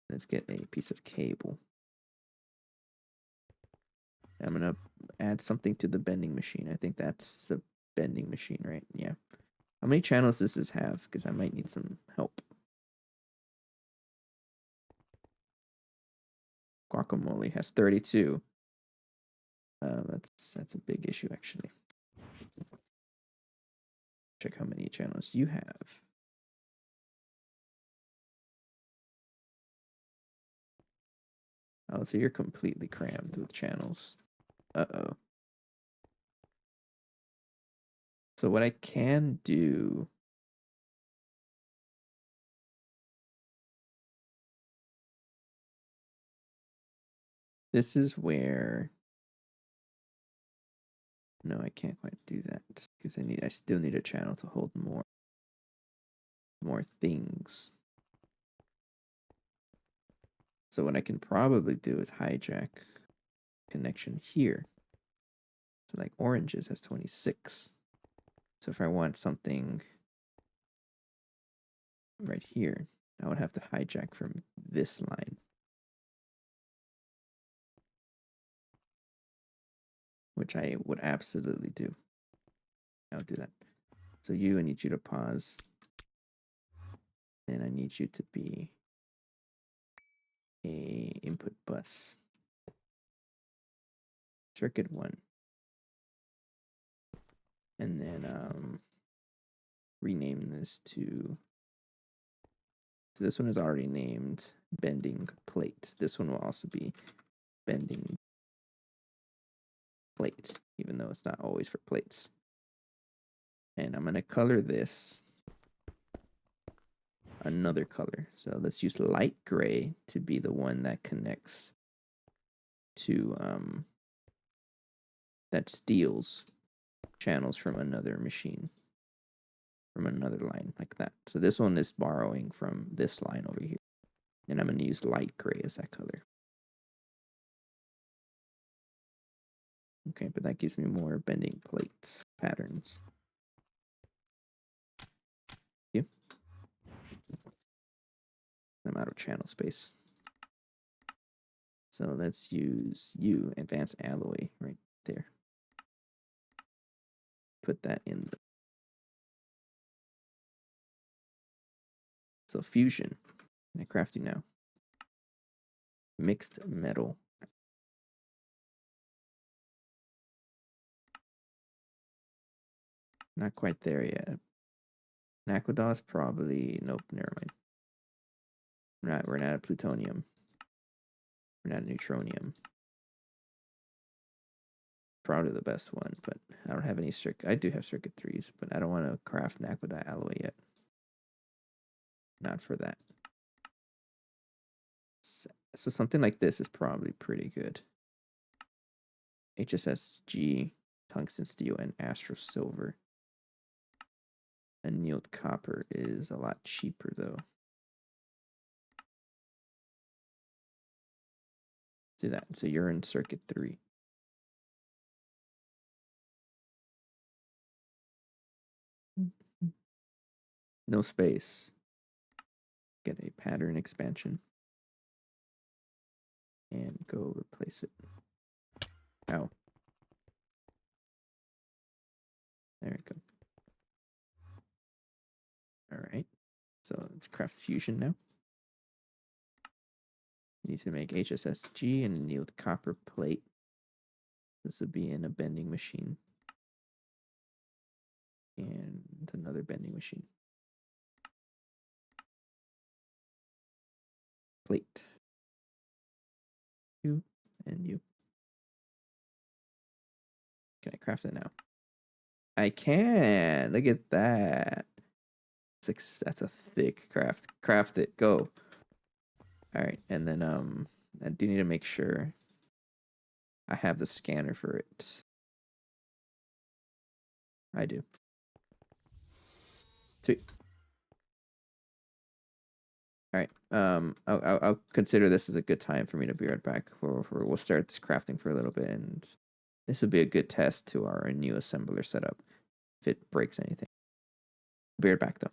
Let's get a piece of cable. I'm gonna add something to the bending machine. I think that's the bending machine, right? Yeah. How many channels does this have? Because I might need some help. Guacamole has 32. That's a big issue actually. Check how many channels you have. Oh, so you're completely crammed with channels. Uh-oh. So what I can do... This is where... No, I can't quite do that because I still need a channel to hold more things. So what I can probably do is hijack connection here. So like oranges has 26. So if I want something right here, I would have to hijack from this line. Which I would absolutely do. I would do that. So I need you to pause. And I need you to be a input bus. Circuit 1. And then rename this to... So this one is already named bending plate. This one will also be bending plate, even though it's not always for plates. And I'm going to color this another color. So let's use light gray to be the one that connects to that steals channels from another machine, from another line like that. So this one is borrowing from this line over here. And I'm going to use light gray as that color. Okay, but that gives me more bending plates patterns. Yeah. I'm out of channel space. So let's use advanced alloy right there. Put that in the... So fusion. I craft you now. Mixed metal. Not quite there yet. Naquados probably... Nope, never mind. We're not at plutonium. We're not at neutronium. Probably the best one, but I don't have any circuit. I do have circuit 3s, but I don't want to craft naquadot alloy yet. Not for that. So something like this is probably pretty good. HSSG, tungsten steel, and astro silver. Annealed copper is a lot cheaper though. Do that. So you're in circuit 3. No space. Get a pattern expansion. And go replace it. Ow. There we go. Alright. So let's craft fusion now. You need to make HSSG and annealed copper plate. This would be in a bending machine. And another bending machine. Plate. You and you. Can I craft it now? I can. Look at that. That's a thick craft. Craft it. Go. All right, and then I do need to make sure I have the scanner for it. I do. Sweet. All right. I'll consider this as a good time for me to be right back. We'll start this crafting for a little bit, and this would be a good test to our new assembler setup if it breaks anything. Be right back though.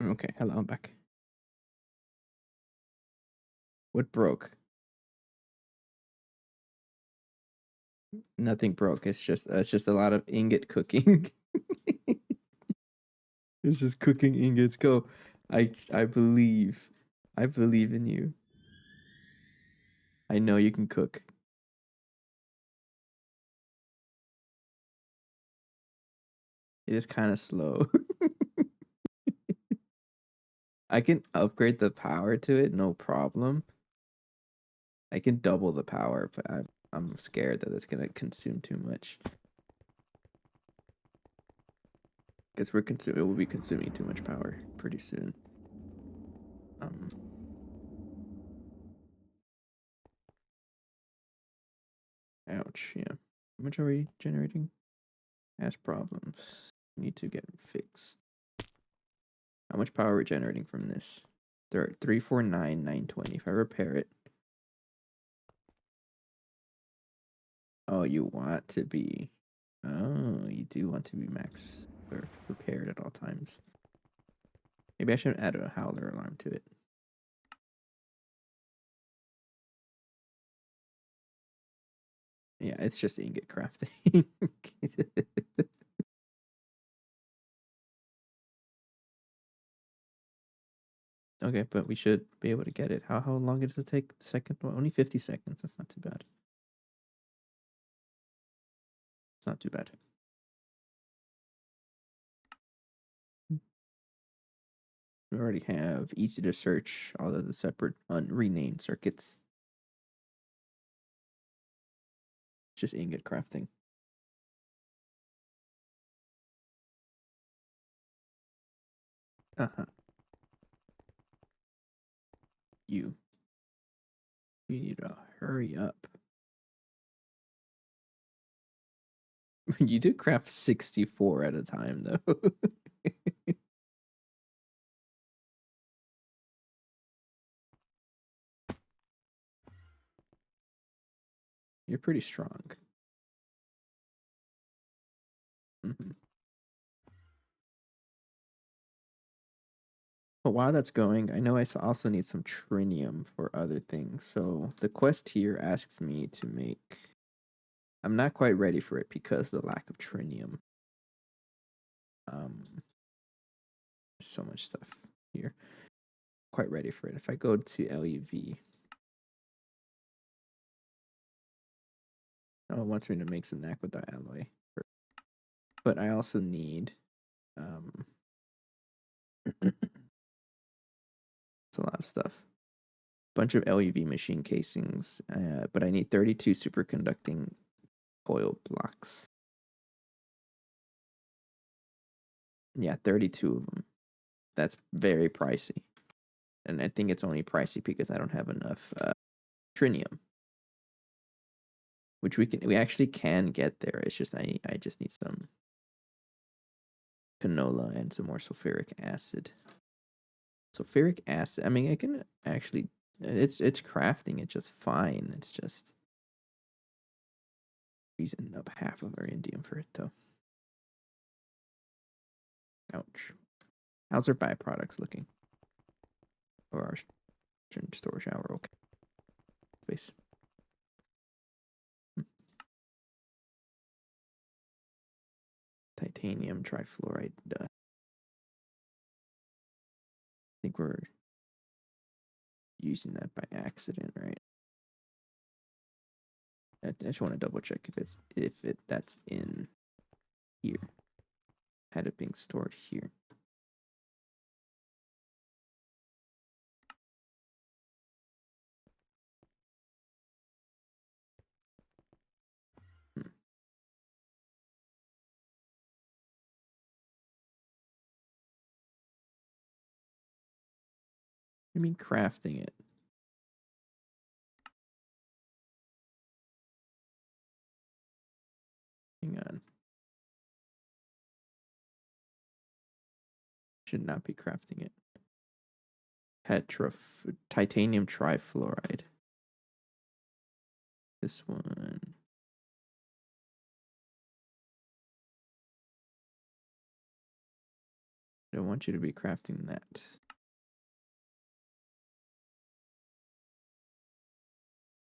Okay, hello, I'm back. What broke? Nothing broke. It's just a lot of ingot cooking. It's just cooking ingots. Go. I believe. I believe in you. I know you can cook. It is kind of slow. I can upgrade the power to it, no problem. I can double the power, but I'm scared that it's gonna consume too much. Because it will be consuming too much power pretty soon. Um, ouch. Yeah. How much are we generating? Has problems. Need to get fixed. How much power are we generating from this? 349,920. If I repair it. Oh, you want to be. Oh, you do want to be max or repaired at all times. Maybe I should add a howler alarm to it. Yeah, it's just ingot crafting. Okay, but we should be able to get it. How long does it take? The second one? Only 50 seconds. That's not too bad. It's not too bad. We already have easy to search all of the separate unrenamed circuits. Just ingot crafting. Uh-huh. You need to hurry up. You do craft 64 at a time, though. You're pretty strong. Mm-hmm. But while that's going, I know I also need some trinium for other things. So the quest here asks me to make. I'm not quite ready for it because of the lack of trinium. There's so much stuff here. Quite ready for it. If I go to LUV, oh, it wants me to make some aqueduct alloy. But I also need. It's a lot of stuff. Bunch of LUV machine casings, but I need 32 superconducting coil blocks. Yeah, 32 of them. That's very pricey. And I think it's only pricey because I don't have enough trinium. Which we actually can get there. It's just I just need some canola and some more sulfuric acid. Sulfuric acid, I mean I can actually it's crafting it just fine. It's just using up half of our indium for it though. Ouch. How's our byproducts looking? Or our storage hour? Okay. Space. Titanium trifluoride. I think we're using that by accident, right? I just want to double check if that's in here. Had it being stored here. I mean crafting it. Hang on. Should not be crafting it. Titanium trifluoride. This one. don't want you to be crafting that.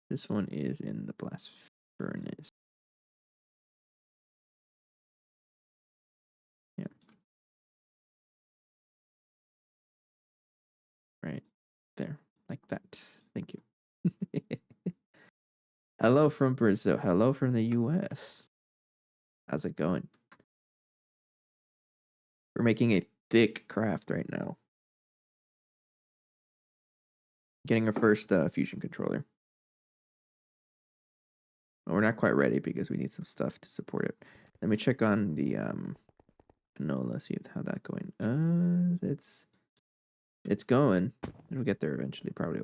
This one is in the blast furnace. Yeah. Right there. Like that. Thank you. Hello from Brazil. Hello from the US. How's it going? We're making a thick craft right now. Getting our first fusion controller. But we're not quite ready because we need some stuff to support it. Let me check on the canola, see how that's going. It's going. It'll get there eventually, probably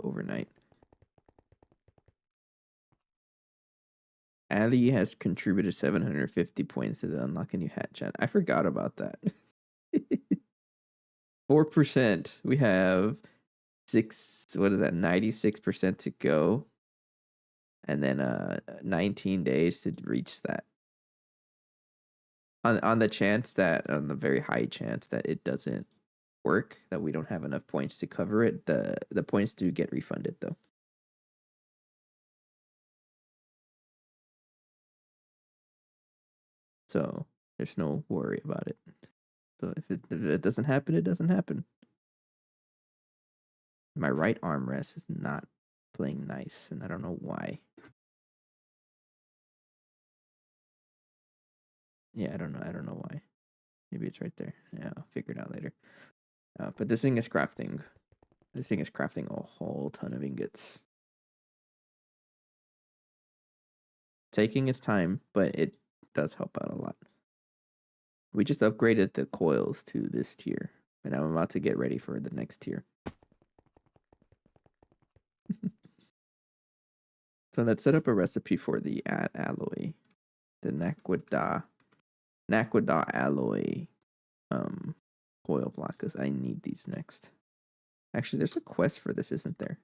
overnight. Ali has contributed 750 points to the unlock a new hat chat. I forgot about that. 4%. We have 96% to go. And then 19 days to reach that. On the very high chance that it doesn't work, that we don't have enough points to cover it, the points do get refunded though. So there's no worry about it. So if it doesn't happen, it doesn't happen. My right armrest is not playing nice, and I don't know why. Yeah, I don't know why. Maybe it's right there. Yeah, I'll figure it out later. But this thing is crafting. This thing is crafting a whole ton of ingots. Taking its time, but it does help out a lot. We just upgraded the coils to this tier, and I'm about to get ready for the next tier. So let's set up a recipe for the alloy, the Naquadah alloy coil block, because I need these next. Actually, there's a quest for this, isn't there?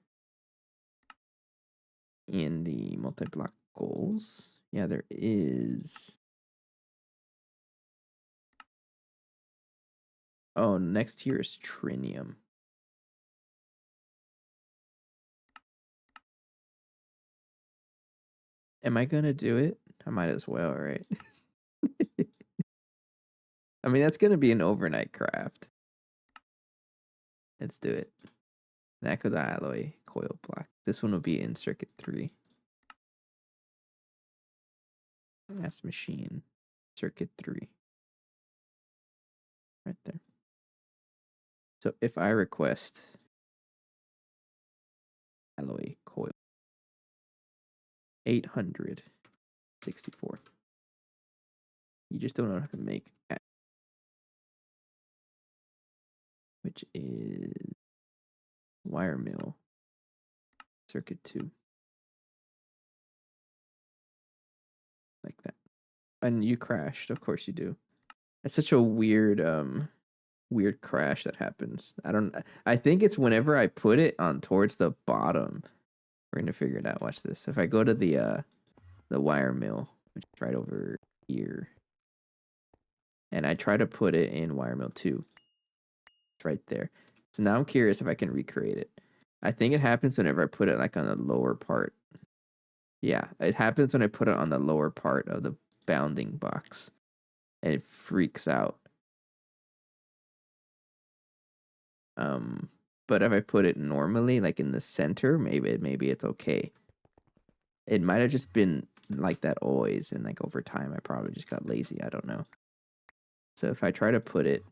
In the multi-block goals. Yeah, there is. Oh, next tier is trinium. Am I gonna do it? I might as well, right? I mean, that's gonna be an overnight craft. Let's do it. Nakoda alloy coil block. This one will be in circuit 3. Mass machine. Circuit 3. Right there. So if I request alloy coil 864. You just don't know how to make, which is wire mill circuit 2. Like that. And you crashed, of course you do. It's such a weird crash that happens. I think it's whenever I put it on towards the bottom. We're gonna figure it out. Watch this. If I go to the wire mill, which is right over here, and I try to put it in wire mill 2. It's right there. So now I'm curious if I can recreate it. I think it happens whenever I put it like on the lower part. Yeah, it happens when I put it on the lower part of the bounding box. And it freaks out. But if I put it normally, like in the center, maybe it's okay. It might have just been like that always, and like over time, I probably just got lazy. I don't know. So if I try to put it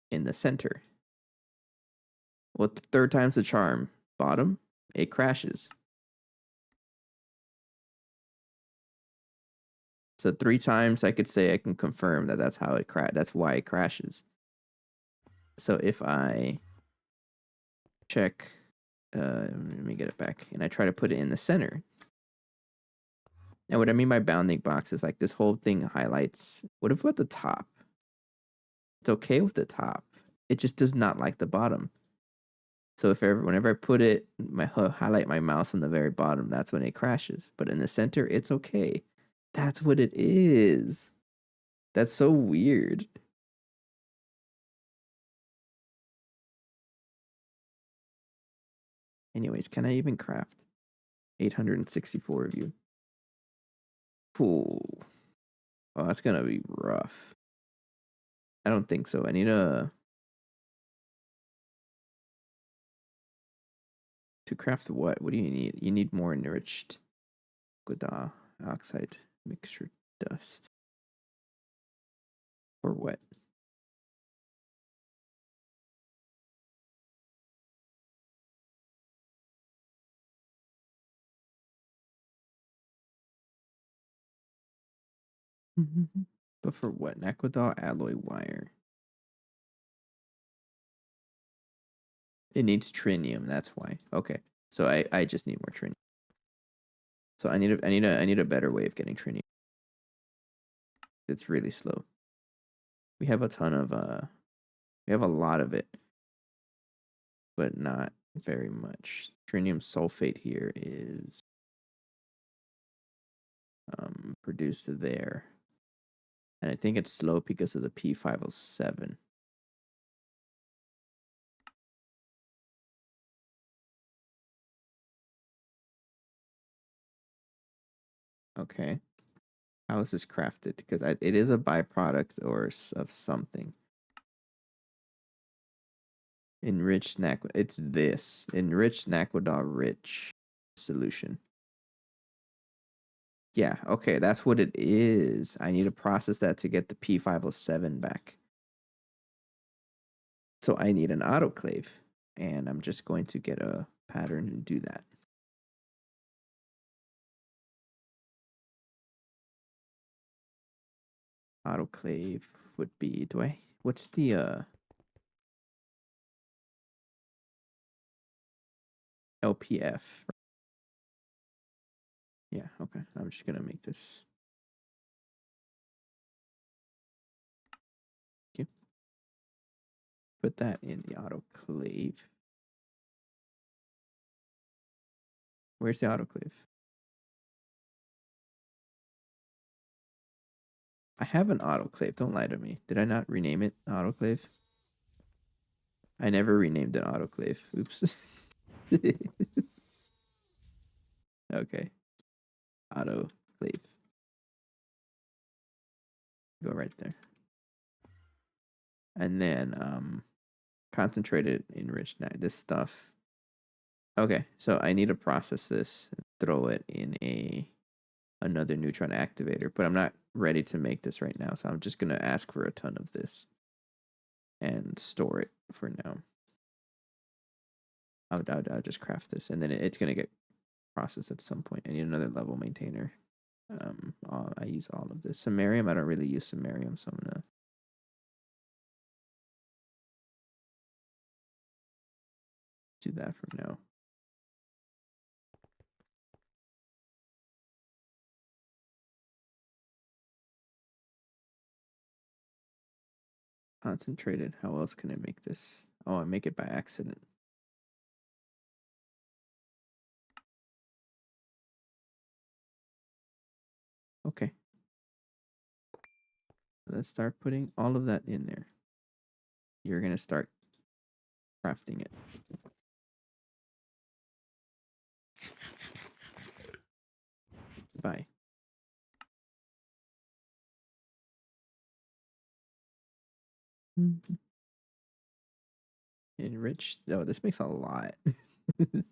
in the center, well, third time's the charm. Bottom, it crashes. So 3 times, I could say I can confirm that that's how it that's why it crashes. So if I check, let me get it back, and I try to put it in the center. And what I mean by bounding box is like this whole thing highlights. What if at the top? It's okay with the top. It just does not like the bottom. So whenever I put it, highlight my mouse on the very bottom, that's when it crashes. But in the center, it's okay. That's what it is. That's so weird. Anyways, can I even craft 864 of you? Ooh. Oh, that's gonna be rough. I don't think so. I need to craft what? What do you need? You need more enriched with oxide mixture dust. Or what? But for what? Naquadol alloy wire. It needs trinium, that's why. Okay. So I just need more trinium. So I need a better way of getting trinium. It's really slow. We have a ton of we have a lot of it, but not very much. Trinium sulfate here is produced there. And I think it's slow because of the P507. Okay. How is this crafted? Because it is a byproduct or of something. Enriched it's this. Enriched Naquadol rich solution. Yeah, okay, that's what it is. I need to process that to get the P507 back. So I need an autoclave, and I'm just going to get a pattern and do that. Autoclave would be, what's the LPF? Yeah, okay, I'm just gonna make this. Okay. Put that in the autoclave. Where's the autoclave? I have an autoclave. Don't lie to me. Did I not rename it autoclave? I never renamed an autoclave. Oops. Okay. Autoclave. Go right there. And then concentrated enriched this stuff. Okay, so I need to process this and throw it in another neutron activator, but I'm not ready to make this right now, so I'm just gonna ask for a ton of this and store it for now. I'll just craft this, and then it's gonna get processed at some point. I need another level maintainer. I use all of this. Samarium, I don't really use samarium, so I'm gonna do that for now. Concentrated. How else can I make this? Oh, I make it by accident. Okay. Let's start putting all of that in there. You're gonna start crafting it. Bye. Enriched. Oh, this makes a lot. There's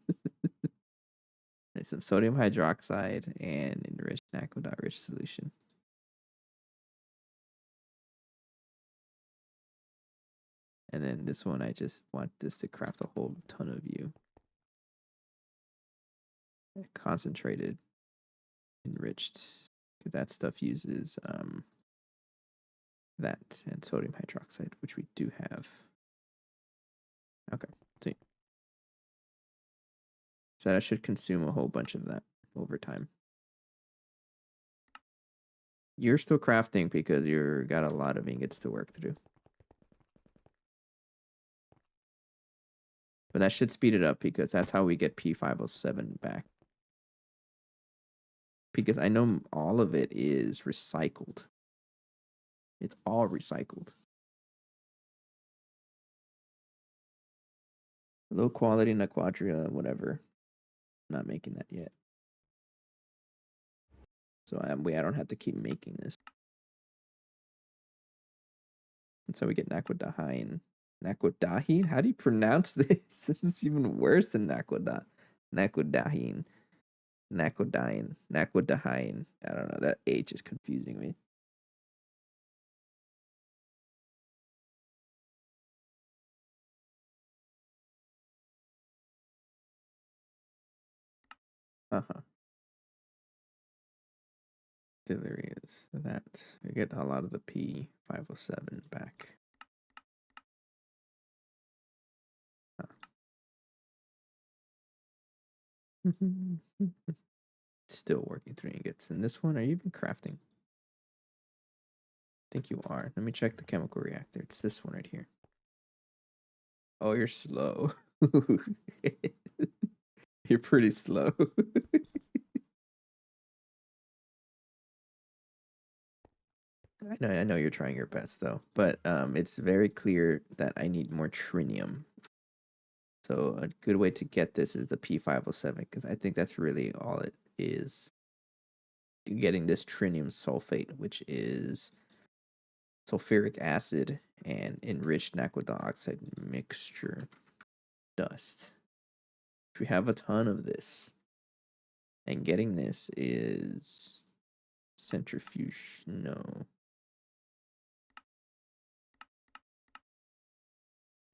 some sodium hydroxide and enriched aqueduct rich solution. And then this one, I just want this to craft a whole ton of you. Concentrated, enriched. That stuff uses that and sodium hydroxide, which we do have. Okay, so that I should consume a whole bunch of that over time. You're still crafting because you're got a lot of ingots to work through. But that should speed it up because that's how we get P507 back. Because I know all of it is recycled. It's all recycled. Low quality Naquadria, whatever. Not making that yet. So I don't have to keep making this. And so we get Naquadahine. Naquadahine? How do you pronounce this? This is even worse than Naquadahine. Naquadahine. Naquadine. Naquadahine. I don't know. That H is confusing me. Uh-huh. Delirious. That. We get a lot of the P507 back. Huh. Still working 3 ingots. And this one, are you even crafting? I think you are. Let me check the chemical reactor. It's this one right here. Oh, you're slow. You're pretty slow. I know you're trying your best though, but it's very clear that I need more trinium. So a good way to get this is the P507 because I think that's really all it is. Getting this trinium sulfate, which is sulfuric acid and enriched naquidol oxide mixture dust. We have a ton of this, and getting this is centrifuge. No,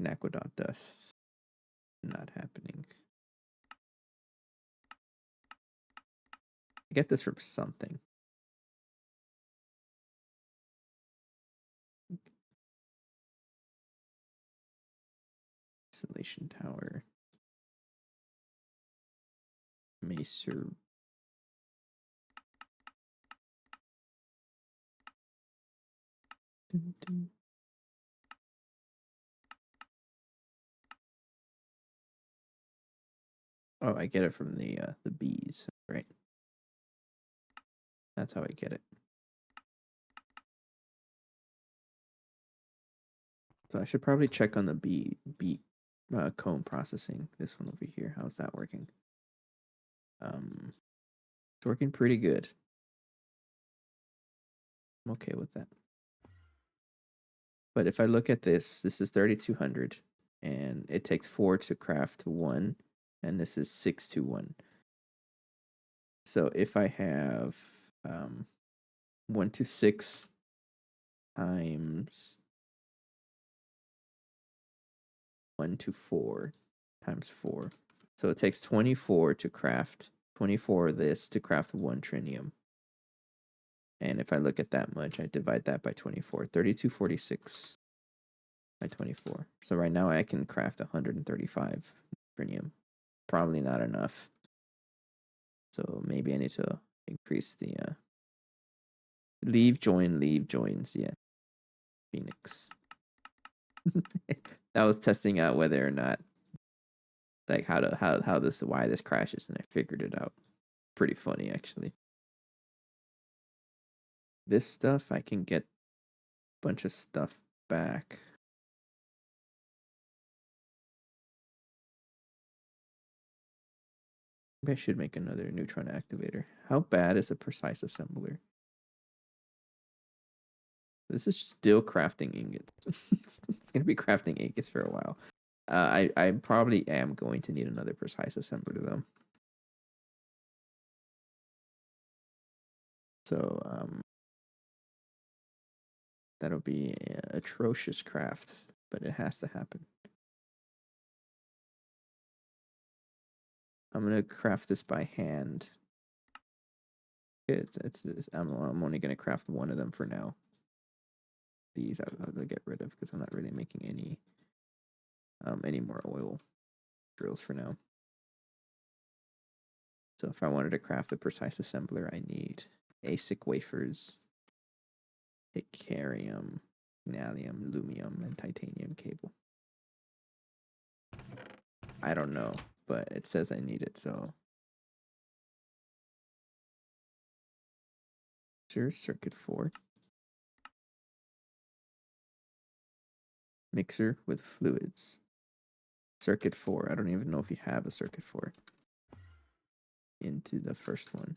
naquidol dust. Not happening. I get this from something. Isolation tower. Macer. Dun, dun. Oh, I get it from the bees, right? That's how I get it. So I should probably check on the bee comb processing. This one over here. How's that working? It's working pretty good. I'm okay with that. But if I look at this is 3,200, and it takes 4 to craft 1, and this is 6 to 1. So if I have 1 to 6 times 1 to 4 times 4. So it takes 24 to craft 24 of this to craft 1 trinium. And if I look at that much, I divide that by 24. 3246 by 24. So right now I can craft 135 trinium. Probably not enough. So maybe I need to increase the leave joins. Yeah. Phoenix. I was testing out whether or not like how this why this crashes, and I figured it out. Pretty funny actually. This stuff I can get a bunch of stuff back. Maybe I should make another neutron activator. How bad is a precise assembler? This is still crafting ingots. It's gonna be crafting ingots for a while. I probably am going to need another precise assembler though. So that'll be an atrocious craft, but it has to happen. I'm gonna craft this by hand. I'm only gonna craft one of them for now. These I'll get rid of because I'm not really making any more oil drills for now. So if I wanted to craft the precise assembler, I need ASIC wafers, Icarium, Gallium, Lumium, and titanium cable. I don't know, but it says I need it, so. Circuit 4. Mixer with fluids. circuit 4. I don't even know if you have a circuit 4 into the first one.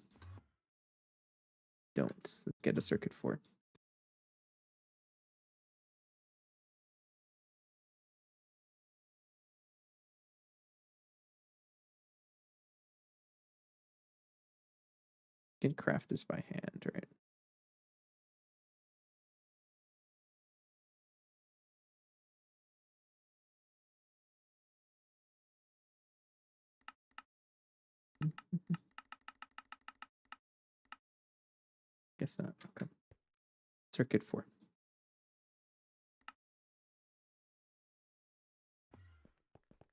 Don't. Get a circuit 4. You can craft this by hand, right? Guess not. Okay. Circuit 4.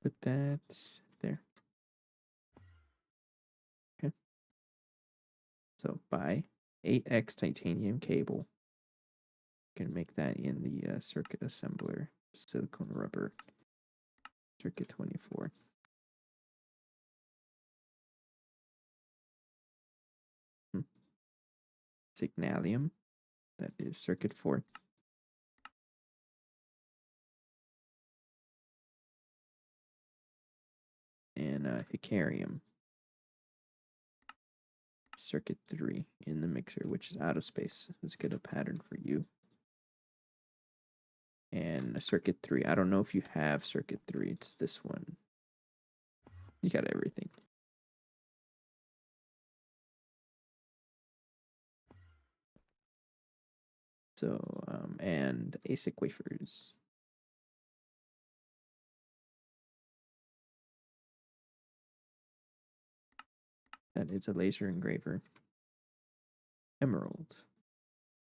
Put that there. Okay. So buy 8x titanium cable. Can make that in the circuit assembler. Silicone rubber. Circuit 24. Signalium. That is circuit 4. And Hicarium. Circuit 3 in the mixer, which is out of space. Let's get a pattern for you. And a circuit 3. I don't know if you have circuit 3. It's this one. You got everything. So, and ASIC wafers. That is a laser engraver. Emerald.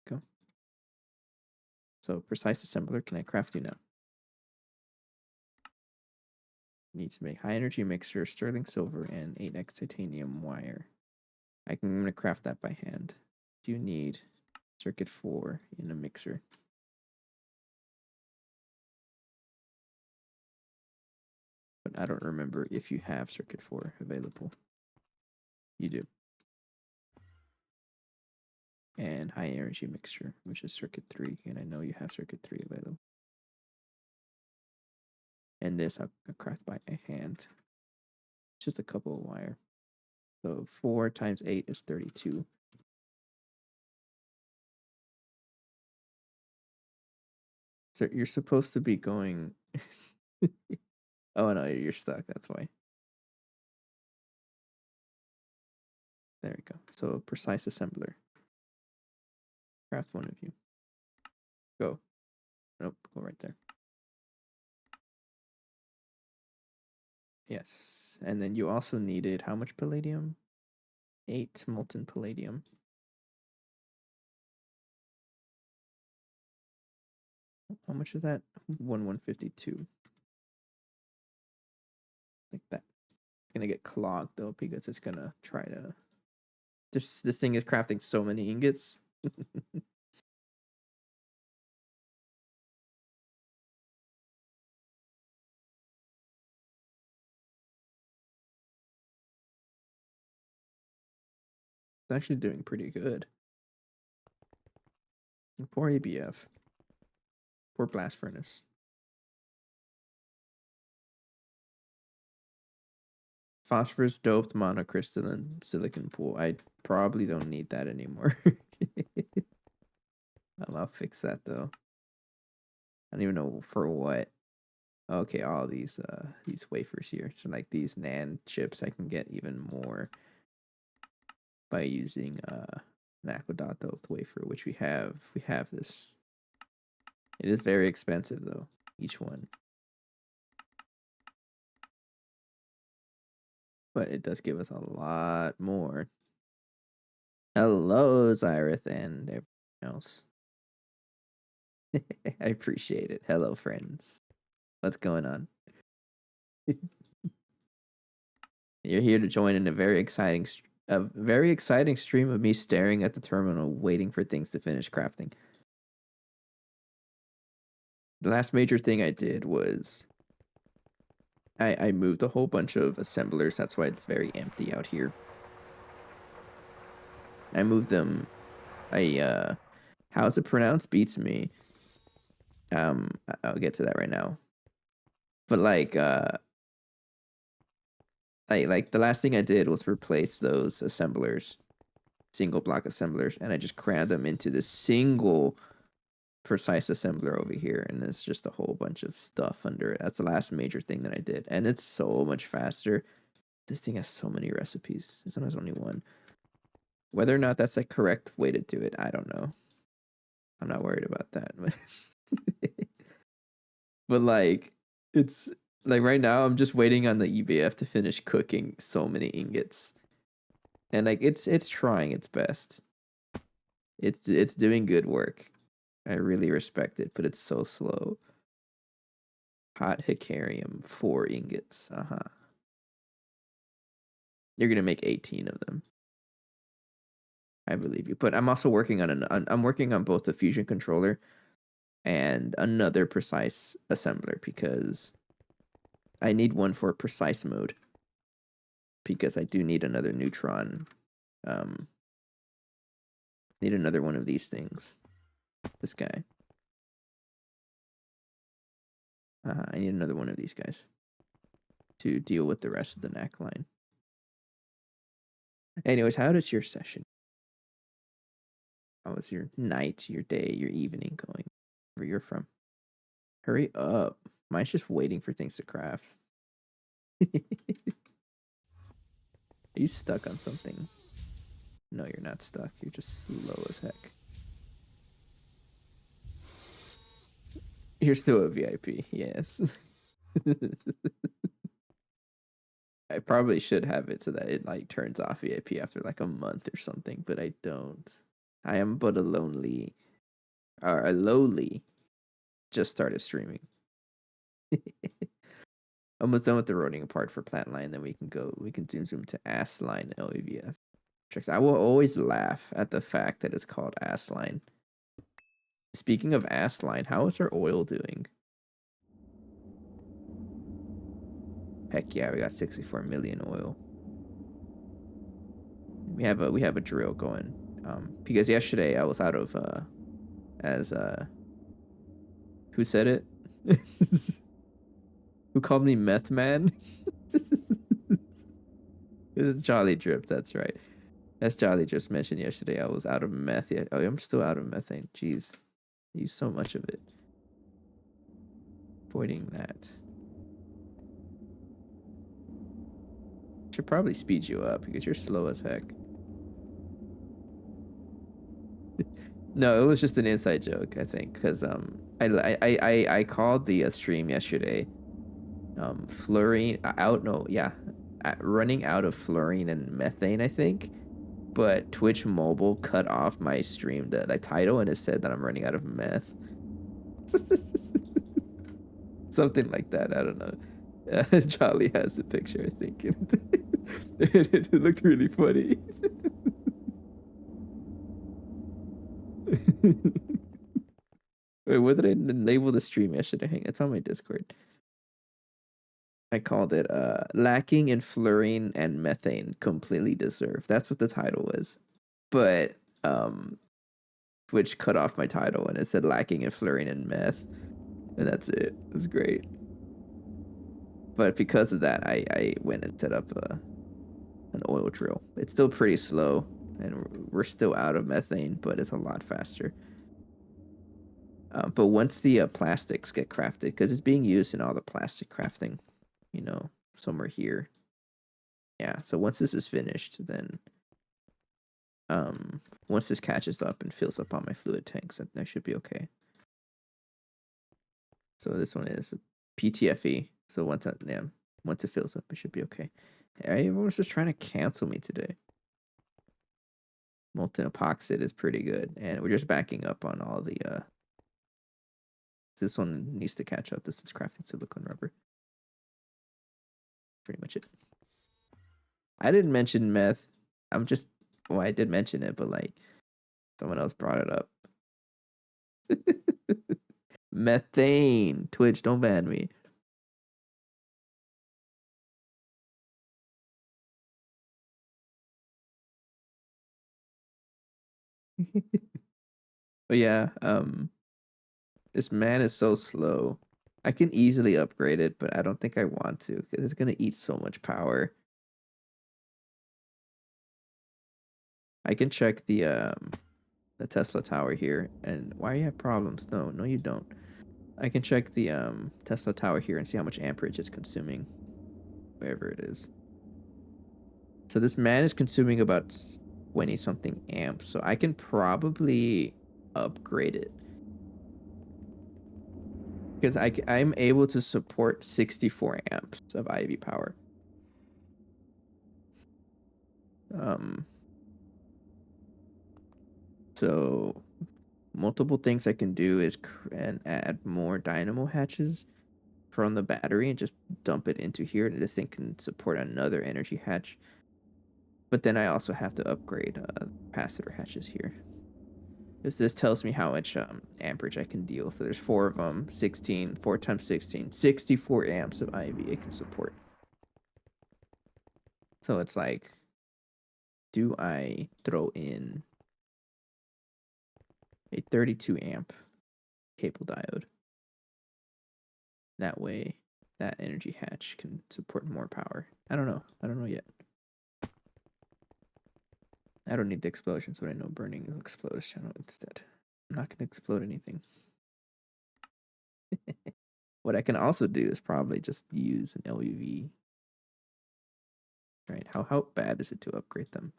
Go. So, precise assembler, can I craft you now? Need to make high energy mixture, sterling silver, and 8x titanium wire. I'm going to craft that by hand. You need circuit 4 in a mixer. But I don't remember if you have circuit 4 available. You do. And high energy mixture, which is circuit 3, and I know you have circuit 3 available. And this I'll craft by hand. Just a couple of wire. So 4 times 8 is 32. So you're supposed to be going. Oh no, you're stuck. That's why. There we go. So precise assembler. Craft one of you. Go. Nope, go right there. Yes. And then you also needed how much palladium? 8 molten palladium. How much is that? 152. Like that. It's gonna get clogged though because it's gonna try to. This thing is crafting so many ingots. It's actually doing pretty good. Poor ABF. Poor blast furnace. Phosphorus doped monocrystalline silicon pool. I probably don't need that anymore. I'll fix that though. I don't even know for what. Okay, all these wafers here. So like these NAND chips, I can get even more by using an aquadot doped wafer, which we have. We have this. It is very expensive though, each one. But it does give us a lot more. Hello, Zyrith and everyone else. I appreciate it. Hello, friends. What's going on? You're here to join in a very exciting stream of me staring at the terminal, waiting for things to finish crafting. The last major thing I did was I moved a whole bunch of assemblers. That's why it's very empty out here. I moved them. How's it pronounced? Beats me. I'll get to that right now. But like Like the last thing I did was replace those assemblers, single block assemblers, and I just crammed them into this single precise assembler over here, and it's just a whole bunch of stuff under it. That's the last major thing that I did, and it's so much faster. This thing has so many recipes. This one has only one. Whether or not that's the correct way to do it, I don't know. I'm not worried about that. But like, it's like right now I'm just waiting on the EBF to finish cooking so many ingots. And like it's trying its best. It's doing good work. I really respect it, but it's so slow. Hot Hicarium, 4 ingots. Uh-huh. You're gonna make 18 of them. I believe you. But I'm also working on I'm working on both the fusion controller and another precise assembler because I need one for precise mode. Because I do need another neutron. Need another one of these things. This guy. I need another one of these guys to deal with the rest of the neckline. Anyways, how did your session? How was your night, your day, your evening going? Where you're from? Hurry up. Mine's just waiting for things to craft. Are you stuck on something? No, you're not stuck. You're just slow as heck. You're still a VIP, yes. I probably should have it so that it like turns off VIP after like a month or something, but I don't. I am but a lowly just started streaming. Almost done with the roading apart for Platline, then we can zoom to Ass Line LAVF. I will always laugh at the fact that it's called Ass Line. Speaking of Ass Line, how is our oil doing? Heck yeah, we got 64 million oil. We have a drill going. Because yesterday I was out of who said it? Who called me Meth Man? It's Jolly Drips, that's right. As Jolly just mentioned yesterday, I was out of meth. Yeah, oh, I'm still out of methane. Jeez, I use so much of it. Avoiding that. Should probably speed you up because you're slow as heck. No, it was just an inside joke, I think, because I called the stream yesterday. Fluorine out. No, yeah, running out of fluorine and methane, I think. But Twitch Mobile cut off my stream, the title, and it said that I'm running out of meth. Something like that. I don't know. Charlie has the picture, I think. It looked really funny. Wait, what did I label the stream yesterday? Hang, it's on my Discord. I called it lacking in fluorine and methane, completely deserved. That's what the title was. But Twitch cut off my title and it said lacking in fluorine and meth. And that's it. It was great. But because of that, I went and set up an oil drill. It's still pretty slow, and we're still out of methane, but it's a lot faster. But once the plastics get crafted, because it's being used in all the plastic crafting, you know, somewhere here. Yeah, so once this is finished, then once this catches up and fills up on my fluid tanks, that should be okay. So this one is PTFE. So once it fills up, it should be okay. Everyone's just trying to cancel me today. Molten epoxide is pretty good, and we're just backing up on all the this one needs to catch up. This is crafting silicone rubber. Pretty much it. I didn't mention meth. I did mention it, but like someone else brought it up. Methane. Twitch, don't ban me. But yeah, this man is so slow. I can easily upgrade it, but I don't think I want to because it's gonna eat so much power. I can check the Tesla tower here. And why you have problems? No, you don't. I can check the Tesla tower here and see how much amperage it's consuming, wherever it is. So this man is consuming about 20 something amps. So I can probably upgrade it because I'm able to support 64 amps of IV power. So multiple things I can do is and add more dynamo hatches from the battery and just dump it into here, and this thing can support another energy hatch. But then I also have to upgrade capacitor hatches here, because this tells me how much amperage I can deal. So there's 4 of them, 16, 4 times 16, 64 amps of IV it can support. So it's like, do I throw in a 32 amp cable diode? That way that energy hatch can support more power. I don't know yet. I don't need the explosions, but I know burning will explode a channel instead. I'm not gonna explode anything. What I can also do is probably just use an LUV. Right? How bad is it to upgrade them?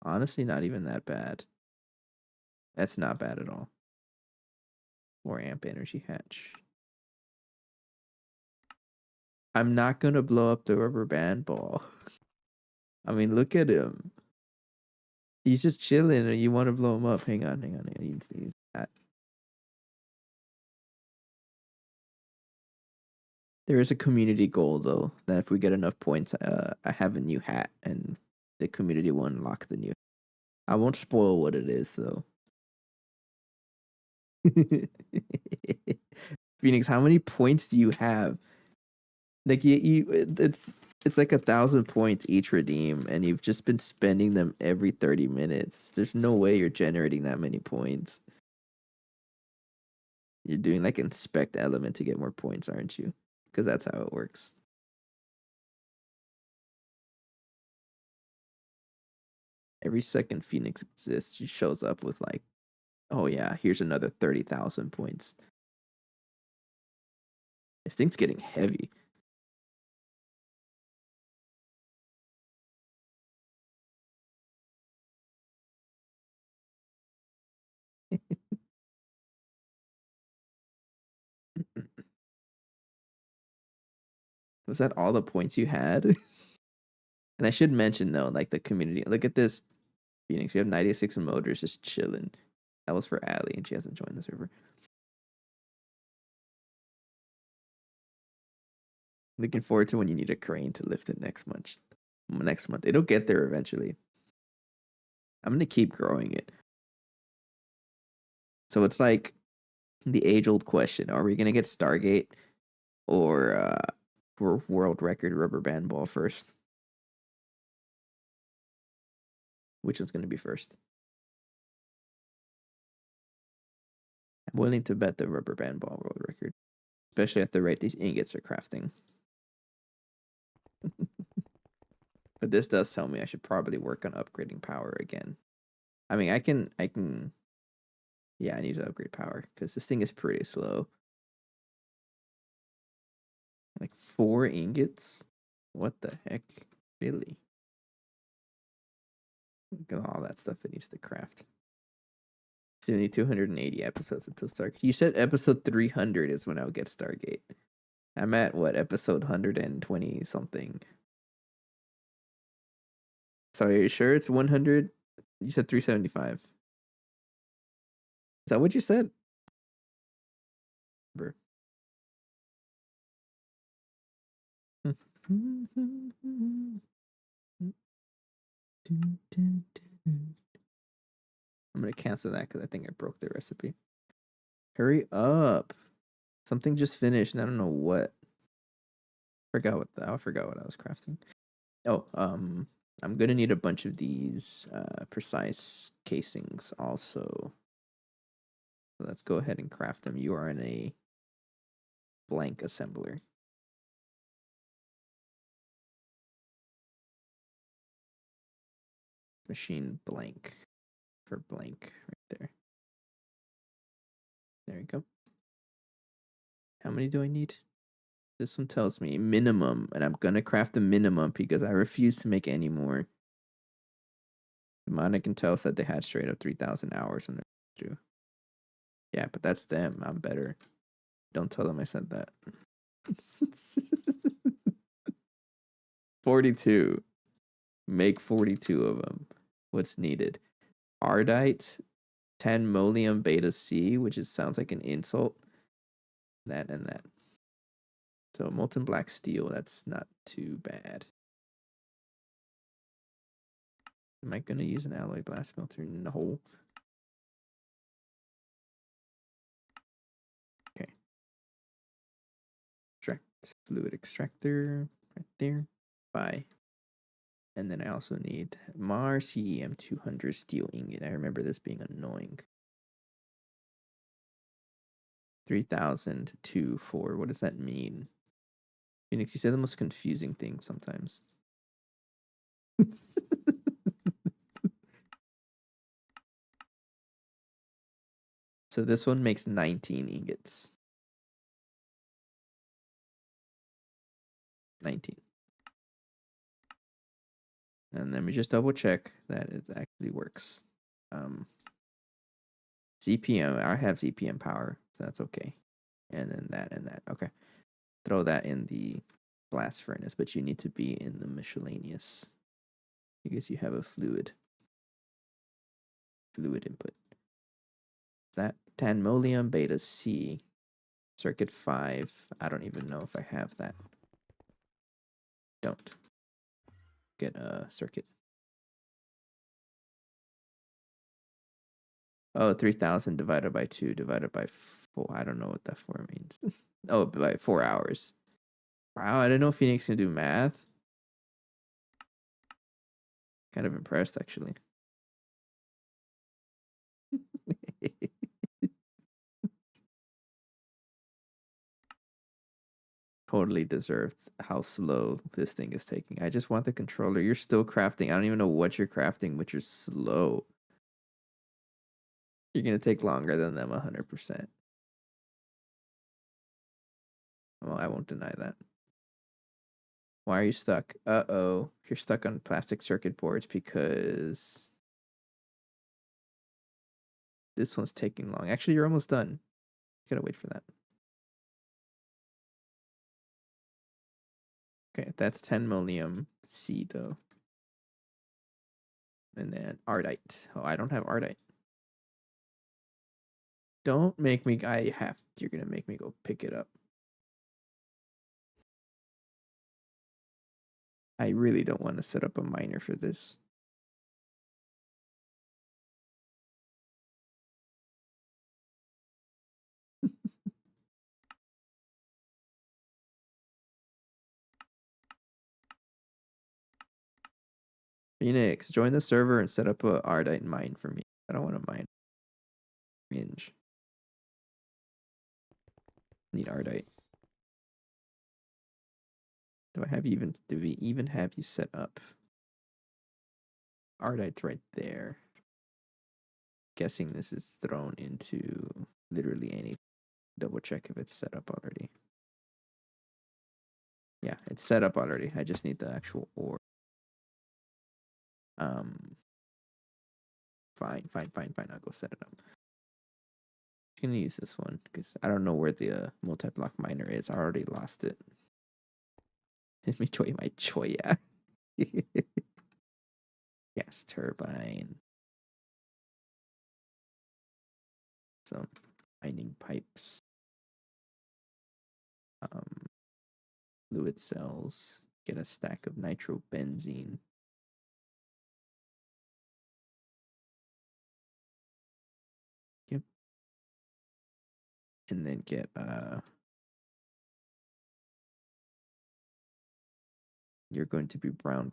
Honestly, not even that bad. That's not bad at all. 4 amp energy hatch. I'm not gonna blow up the rubber band ball. I mean, look at him. He's just chilling, and you want to blow him up. Hang on. He needs that. There is a community goal though that if we get enough points, I have a new hat, and the community will unlock the new. I won't spoil what it is though. Phoenix, how many points do you have? Like it's like 1,000 points each redeem, and you've just been spending them every 30 minutes. There's no way you're generating that many points. You're doing like inspect element to get more points, aren't you? Because that's how it works. Every second Phoenix exists, she shows up with like, oh yeah, here's another 30,000 points. This thing's getting heavy. Was that all the points you had? And I should mention though, like the community. Look at this, Phoenix. We have 96 motors just chilling. That was for Allie, and she hasn't joined the server. Looking forward to when you need a crane to lift it next month. Next month, it'll get there eventually. I'm gonna keep growing it. So it's like the age-old question: are we gonna get Stargate or world record rubber band ball first? Which one's gonna be first? I'm willing to bet the rubber band ball world record, especially at the rate these ingots are crafting. But this does tell me I should probably work on upgrading power again. I mean, I can. Yeah, I need to upgrade power because this thing is pretty slow. Like 4 ingots? What the heck? Really? Look at all that stuff it needs to craft. Still need 280 episodes until Stargate. You said episode 300 is when I'll get Stargate. I'm at what, episode 120 something? So are you sure it's 100? You said 375. Is that what you said? I'm gonna cancel that because I think I broke the recipe. Hurry up! Something just finished, and I don't know what. I forgot what I was crafting. Oh, I'm gonna need a bunch of these precise casings also. So let's go ahead and craft them. You are in a blank assembler. machine blank for blank right there. There you go. How many do I need? This one tells me minimum, and I'm gonna craft the minimum because I refuse to make any more. Demonic Intel said they had straight up 3,000 hours on their. Yeah, but that's them. I'm better. Don't tell them I said that. 42. Make 42 of them. What's needed? Ardite, 10 Molium Beta C, which sounds like an insult. That and that. So molten black steel, that's not too bad. Am I going to use an alloy blast melter? No. Okay. Extract fluid extractor right there. Bye. And then I also need Mars CEM 200 steel ingot. I remember this being annoying. 3,000 to 4. What does that mean? Phoenix, you say the most confusing thing sometimes. So this one makes 19 ingots. 19. And let me just double check that it actually works. ZPM, I have ZPM power, so that's okay. And then that and that. Okay. Throw that in the blast furnace, but you need to be in the miscellaneous because you have a fluid input. That Tanmolium Beta C, circuit 5. I don't even know if I have that. Don't. Get a circuit. Oh, 3,000 divided by 2 divided by 4. I don't know what that 4 means. Oh, by 4 hours. Wow, I didn't know Phoenix can do math. Kind of impressed, actually. Totally deserved how slow this thing is taking. I just want the controller. You're still crafting. I don't even know what you're crafting, but you're slow. You're going to take longer than them 100%. Well, I won't deny that. Why are you stuck? Uh-oh. You're stuck on plastic circuit boards because this one's taking long. Actually, you're almost done. You gotta wait for that. Okay, that's 10 Molium C, though. And then Ardite. Oh, I don't have Ardite. Don't make me... You're gonna make me go pick it up. I really don't want to set up a miner for this. Phoenix, join the server and set up a Ardite mine for me. I don't want to mine. Minge. Need Ardite. Do we even have you set up? Ardite's right there. Guessing this is thrown into literally any. Double check if it's set up already. Yeah, it's set up already. I just need the actual ore. Fine. I'll go set it up. I'm gonna use this one because I don't know where the multi-block miner is. I already lost it. Let me show you my choya. Gas turbine. Some mining pipes. Fluid cells. Get a stack of nitrobenzene. Yep. And then get you're going to be brown.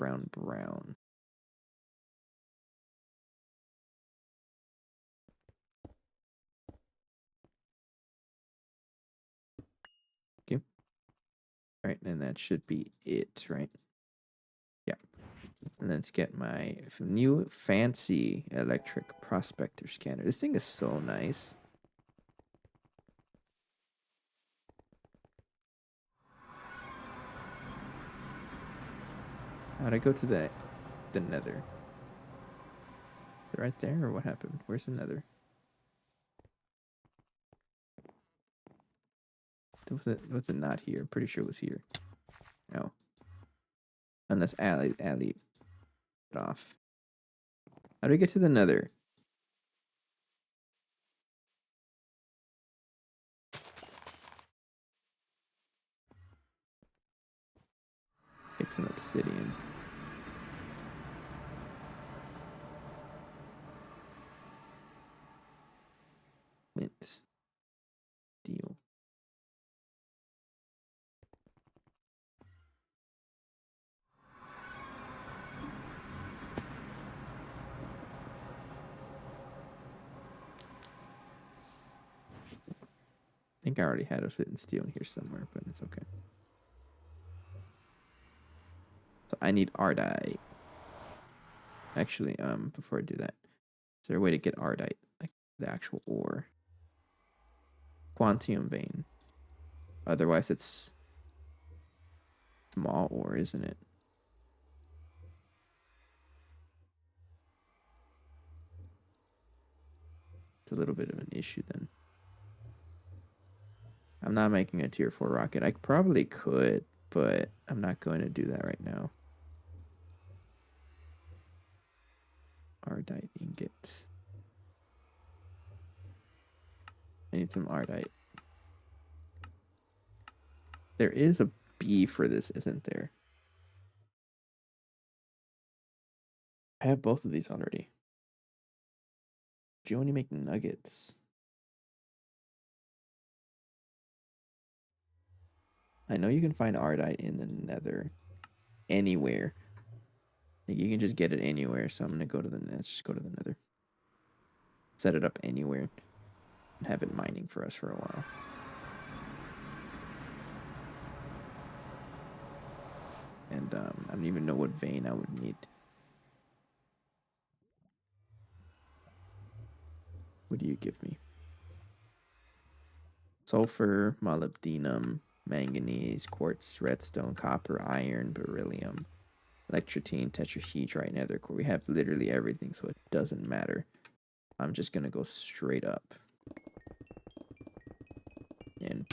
Okay. All right, and that should be it, right? Yeah. And let's get my new fancy electric prospector scanner. This thing is so nice. How'd I go to the nether? Is it right there or what happened? Where's the nether? Was it not here? I'm pretty sure it was here. No. Unless alley it off. How do we get to the nether? Get some obsidian. Flint. Steel. I think I already had a flint and steel in here somewhere, but it's okay. So I need ardite. Actually, before I do that, is there a way to get ardite? Like the actual ore. Quantium vein. Otherwise it's small ore, isn't it? It's a little bit of an issue then. I'm not making a tier 4 rocket. I probably could, but I'm not going to do that right now. Ardite ingot. I need some ardite. There is a B for this, isn't there? I have both of these already. Do you only make nuggets? I know you can find ardite in the nether. Anywhere. Like you can just get it anywhere, so I'm gonna go to the let's just go to the nether. Set it up anywhere and have it mining for us for a while. And I don't even know what vein I would need. What do you give me? Sulfur, molybdenum, manganese, quartz, redstone, copper, iron, beryllium, electrotine, tetrahedrite, nether core. We have literally everything, so it doesn't matter. I'm just gonna go straight up. And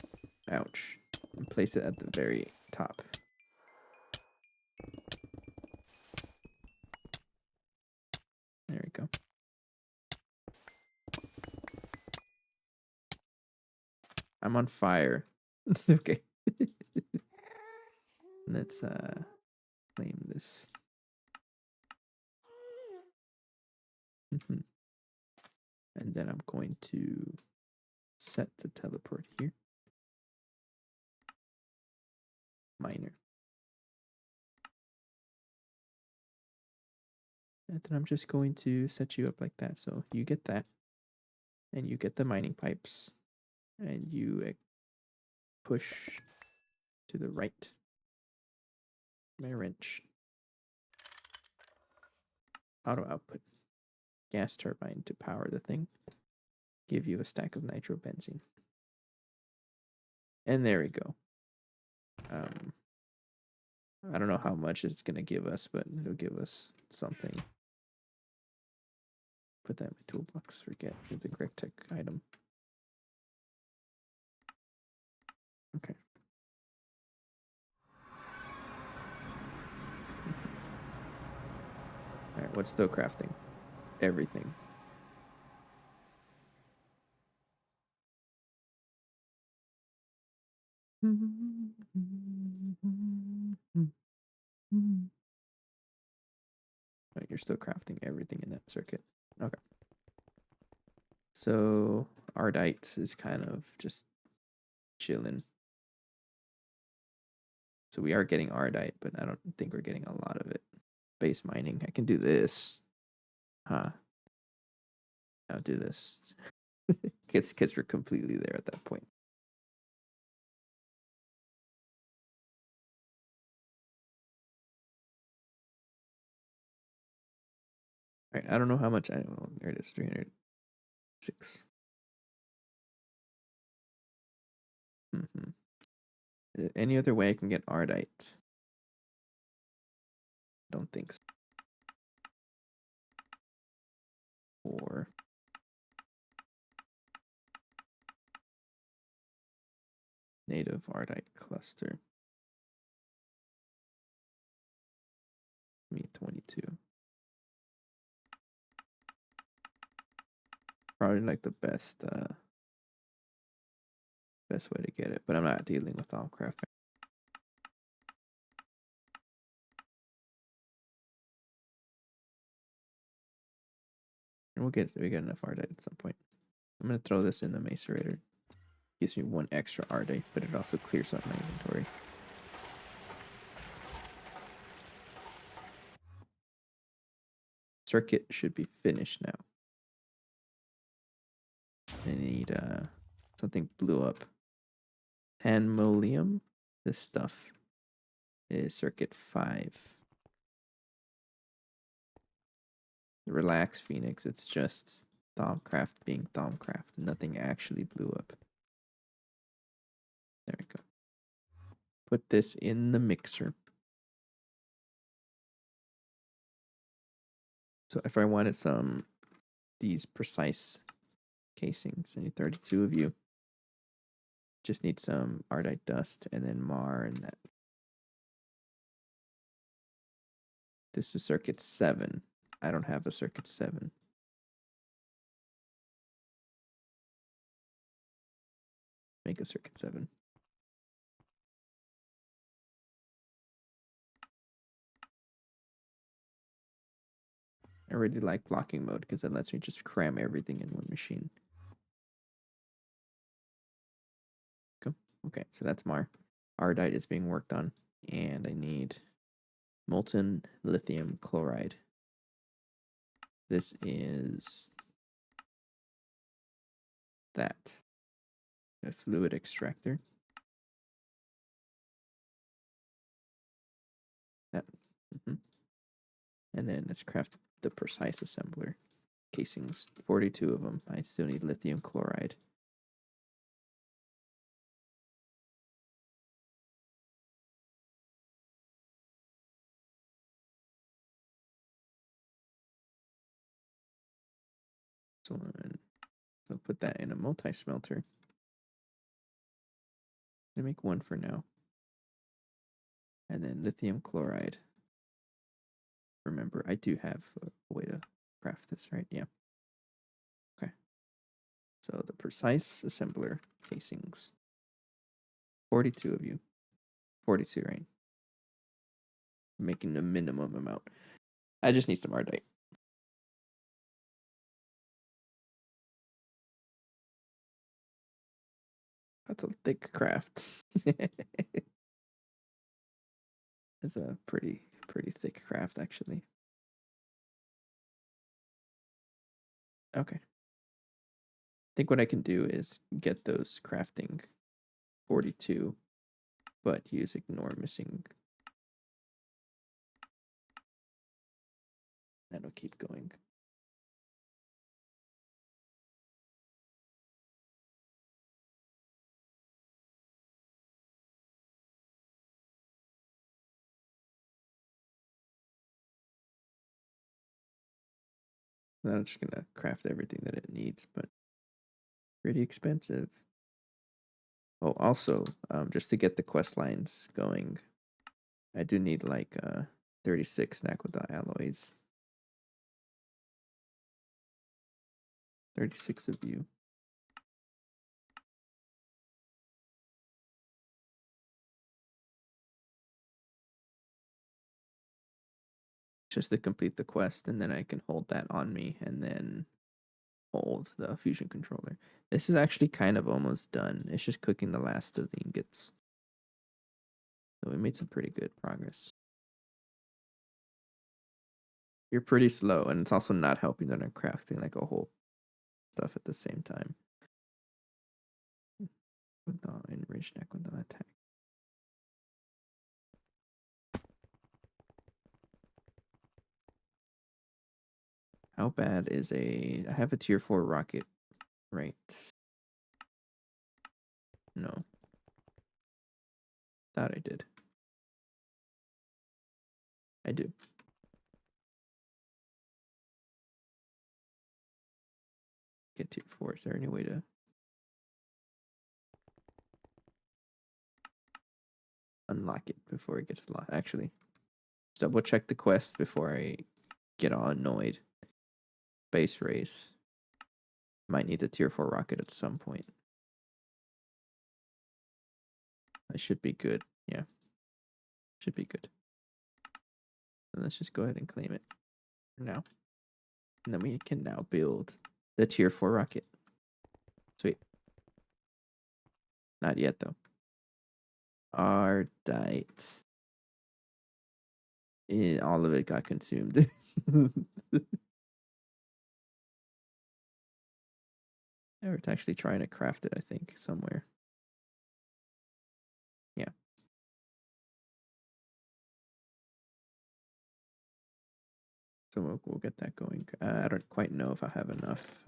ouch. And place it at the very top. There we go. I'm on fire. Okay. Let's claim this. And then I'm going to set the teleport here. Miner. And then I'm just going to set you up like that. So you get that. And you get the mining pipes. And you push to the right. My wrench. Auto output. Gas turbine to power the thing. Give you a stack of nitrobenzene. And there we go. I don't know how much it's going to give us, but it'll give us something. Put that in my toolbox. Forget. It's a Gregtech item. Okay. Alright, what's still crafting? Everything. Oh, you're still crafting everything in that circuit. Okay. So, ardite is kind of just chilling. So we are getting ardite, but I don't think we're getting a lot of it. Base mining. I can do this. Huh. I'll do this. Because we're completely there at that point. All right, I don't know how much I know. There it is, 306. Mm-hmm. Any other way I can get Ardite? Don't think so. Or native Ardite cluster. Me 22. Probably like the best best way to get it, but I'm not dealing with Thaumcraft. And we get enough Ardite at some point. I'm gonna throw this in the macerator. Gives me 1 extra Ardite, but it also clears up my inventory. Circuit should be finished now. I need something blew up. Tanmolium. This stuff is circuit 5. Relax, Phoenix. It's just Thaumcraft being Thaumcraft. Nothing actually blew up. There we go. Put this in the mixer. So if I wanted these precise casings, I need 32 of you. Just need some Ardite dust and then Mar and that. This is circuit 7. I don't have the circuit 7. Make a circuit 7. I really like blocking mode because it lets me just cram everything in one machine. Cool. Okay, so that's Mar. Ardite is being worked on. And I need molten lithium chloride. This is that. A fluid extractor. That. And then let's craft the precise assembler casings. 42 of them. I still need lithium chloride. So I'll put that in a multi-smelter. I make 1 for now. And then lithium chloride. Remember, I do have a way to craft this, right? Yeah. Okay. So the precise assembler casings. 42 of you. 42, right? Making the minimum amount. I just need some Ardite. That's a thick craft. It's a pretty thick craft, actually. Okay. I think what I can do is get those crafting 42, but use ignore missing. That'll keep going. Then I'm just gonna craft everything that it needs, but pretty expensive. Oh, also, just to get the quest lines going, I do need like 36 Naquadot alloys. 36 of you. Just to complete the quest, and then I can hold that on me and then hold the fusion controller. This is actually kind of almost done. It's just cooking the last of the ingots. So we made some pretty good progress. You're pretty slow, and it's also not helping that I'm crafting like a whole stuff at the same time. Enriched Naquadot attack. How bad is I have a tier 4 rocket, right? No. Thought I did. I do. Get tier 4. Is there any way to unlock it before it gets locked? Actually, double check the quest before I get all annoyed. Space race. Might need the tier 4 rocket at some point. I should be good. Yeah. Should be good. And let's just go ahead and claim it now. And then we can now build the tier 4 rocket. Sweet. Not yet, though. Ardite. All of it got consumed. We're actually trying to craft it, I think, somewhere. Yeah. So we'll get that going. I don't quite know if I have enough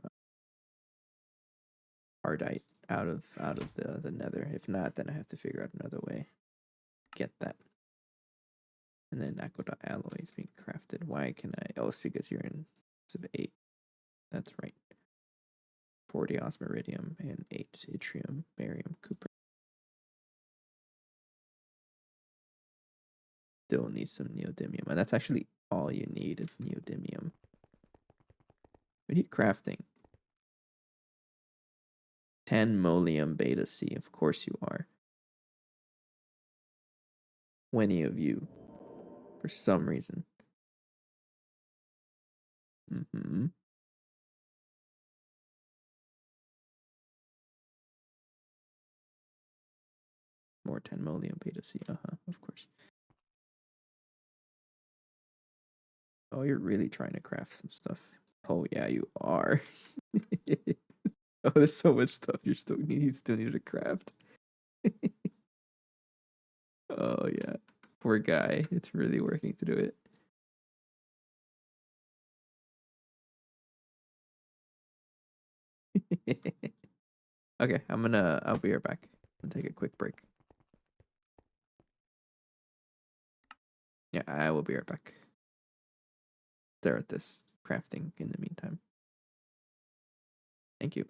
Ardite out of the nether. If not, then I have to figure out another way. Get that. And then aqueduct alloy is being crafted. Why can I? Oh, it's because you're in 8. That's right. 40 osmiridium and 8 yttrium, barium, copper. Still need some neodymium. And that's actually all you need is neodymium. What are you crafting? 10 molium beta C. Of course you are. 20 of you. For some reason. Mm-hmm. More 10 molium beta C. Of course. Oh, you're really trying to craft some stuff. Oh yeah, you are. Oh, there's so much stuff you still need to craft. Oh yeah. Poor guy. It's really working to do it. Okay, I'll be right back. I'll take a quick break. Yeah, I will be right back. Stare at this crafting in the meantime. Thank you.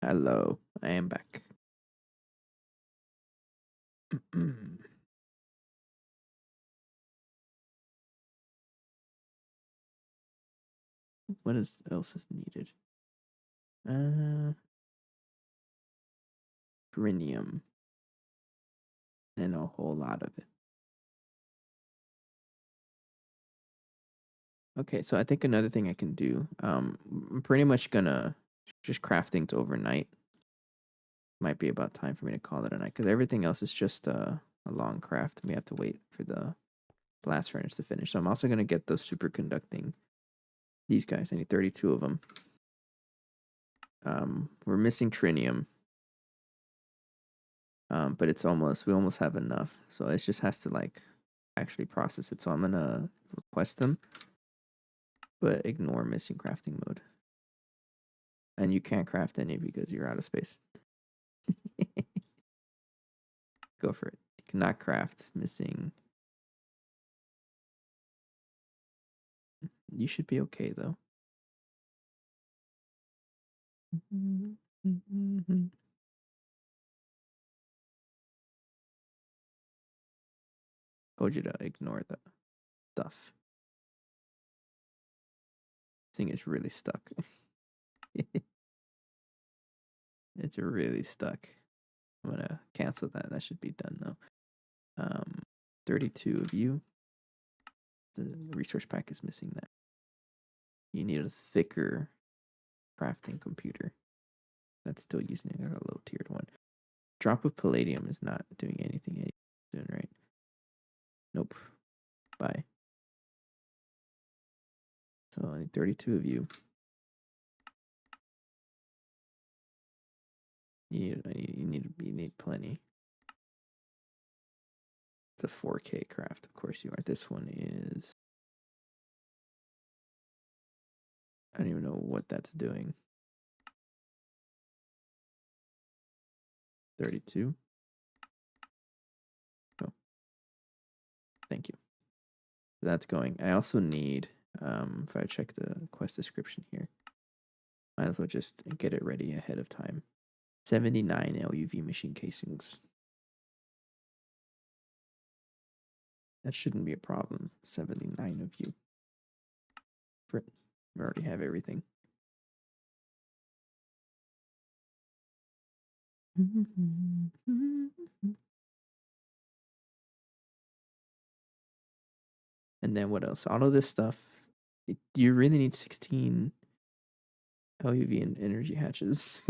Hello, I am back. What else is needed? Trinium. And a whole lot of it. Okay, so I think another thing I can do, I'm pretty much gonna just craft things overnight. Might be about time for me to call it a night, because everything else is just a long craft. We have to wait for the blast furnace to finish. So I'm also gonna get those superconducting. These guys, I need 32 of them. We're missing trinium. But we almost have enough. So it just has to like actually process it. So I'm gonna request them, but ignore missing crafting mode. And you can't craft any because you're out of space. Go for it. You cannot craft missing. You should be okay though. Told you to ignore the stuff. This thing is really stuck. It's really stuck. I'm gonna cancel that. That should be done though. 32 of you. The resource pack is missing that. You need a thicker crafting computer. That's still using a low tiered one. Drop of palladium is not doing anything soon, right? Nope. Bye. So I need 32 of you. You need plenty. It's a 4K craft, of course you are. This one is. I don't even know what that's doing. 32. Oh, thank you. That's going. I also need. If I check the quest description here, might as well just get it ready ahead of time. 79 LUV machine casings. That shouldn't be a problem. 79 of you. We already have everything. And then what else? All of this stuff. You really need 16 LUV and energy hatches.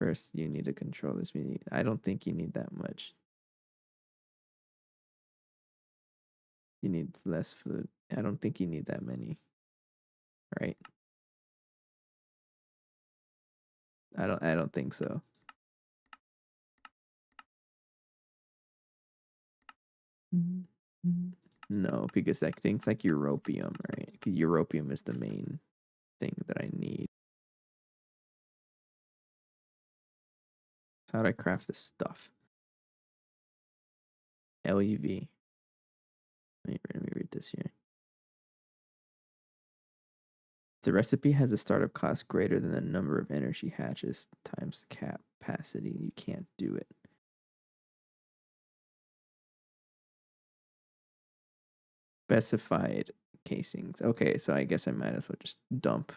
First, you need to control this. I don't think you need that much. You need less fluid. I don't think you need that many. Right? I don't think so. No, because that thing's like europium, right? Europium is the main thing that I need. How do I craft this stuff? LUV. Let me read this here. The recipe has a startup cost greater than the number of energy hatches times the capacity. You can't do it. Specified casings. Okay, so I guess I might as well just dump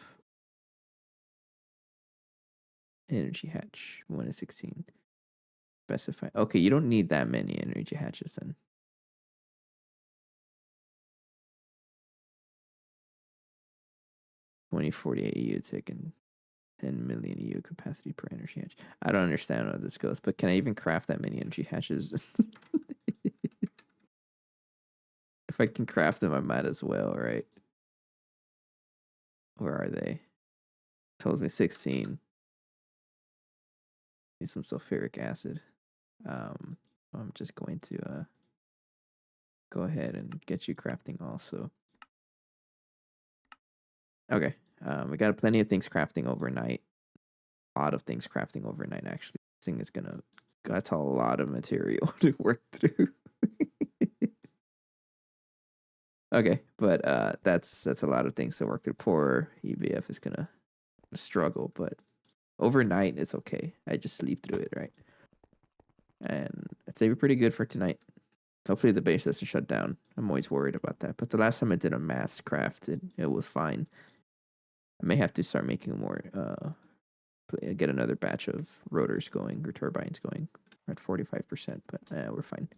energy hatch 1 to 16. Specify. Okay, you don't need that many energy hatches then. 2048 EU tick and 10 million EU capacity per energy hatch. I don't understand how this goes, but can I even craft that many energy hatches? If I can craft them, I might as well, right? Where are they? Tells me 16. Need some sulfuric acid. I'm just going to go ahead and get you crafting also. Okay. We got plenty of things crafting overnight. A lot of things crafting overnight, actually. This thing is gonna. That's a lot of material to work through. Okay, but that's a lot of things to work through. Poor EBF is gonna struggle, but overnight it's okay. I just sleep through it, right? And I'd say we're pretty good for tonight. Hopefully the base doesn't shut down. I'm always worried about that. But the last time I did a mass craft, it was fine. I may have to start making more. Get another batch of rotors going or turbines going. We're at 45%, but we're fine.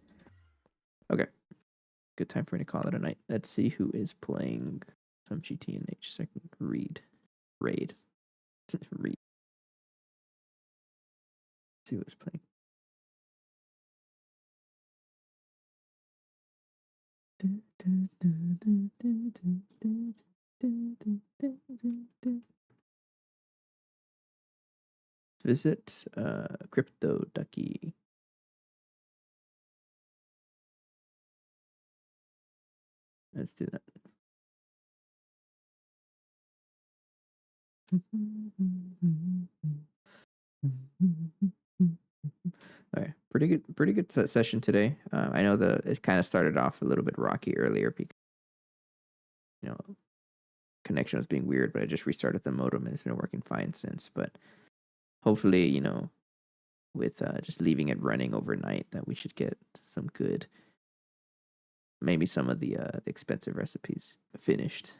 Okay. Good time for me to call it a night. Let's see who is playing some GTNH so I can raid. Read. See who is playing. visit Crypto Ducky. Let's do that. Okay, pretty good session today. I know it kind of started off a little bit rocky earlier because you know connection was being weird, but I just restarted the modem and it's been working fine since. But hopefully, with just leaving it running overnight, that we should get some good, maybe some of the expensive recipes finished.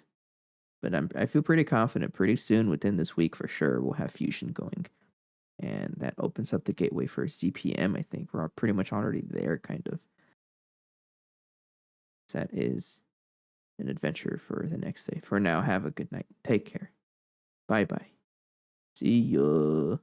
But I feel pretty confident. Pretty soon, within this week for sure, we'll have Fusion going, and that opens up the gateway for CPM. I think we're pretty much already there, kind of. That is an adventure for the next day. For now, have a good night. Take care. Bye bye. See ya.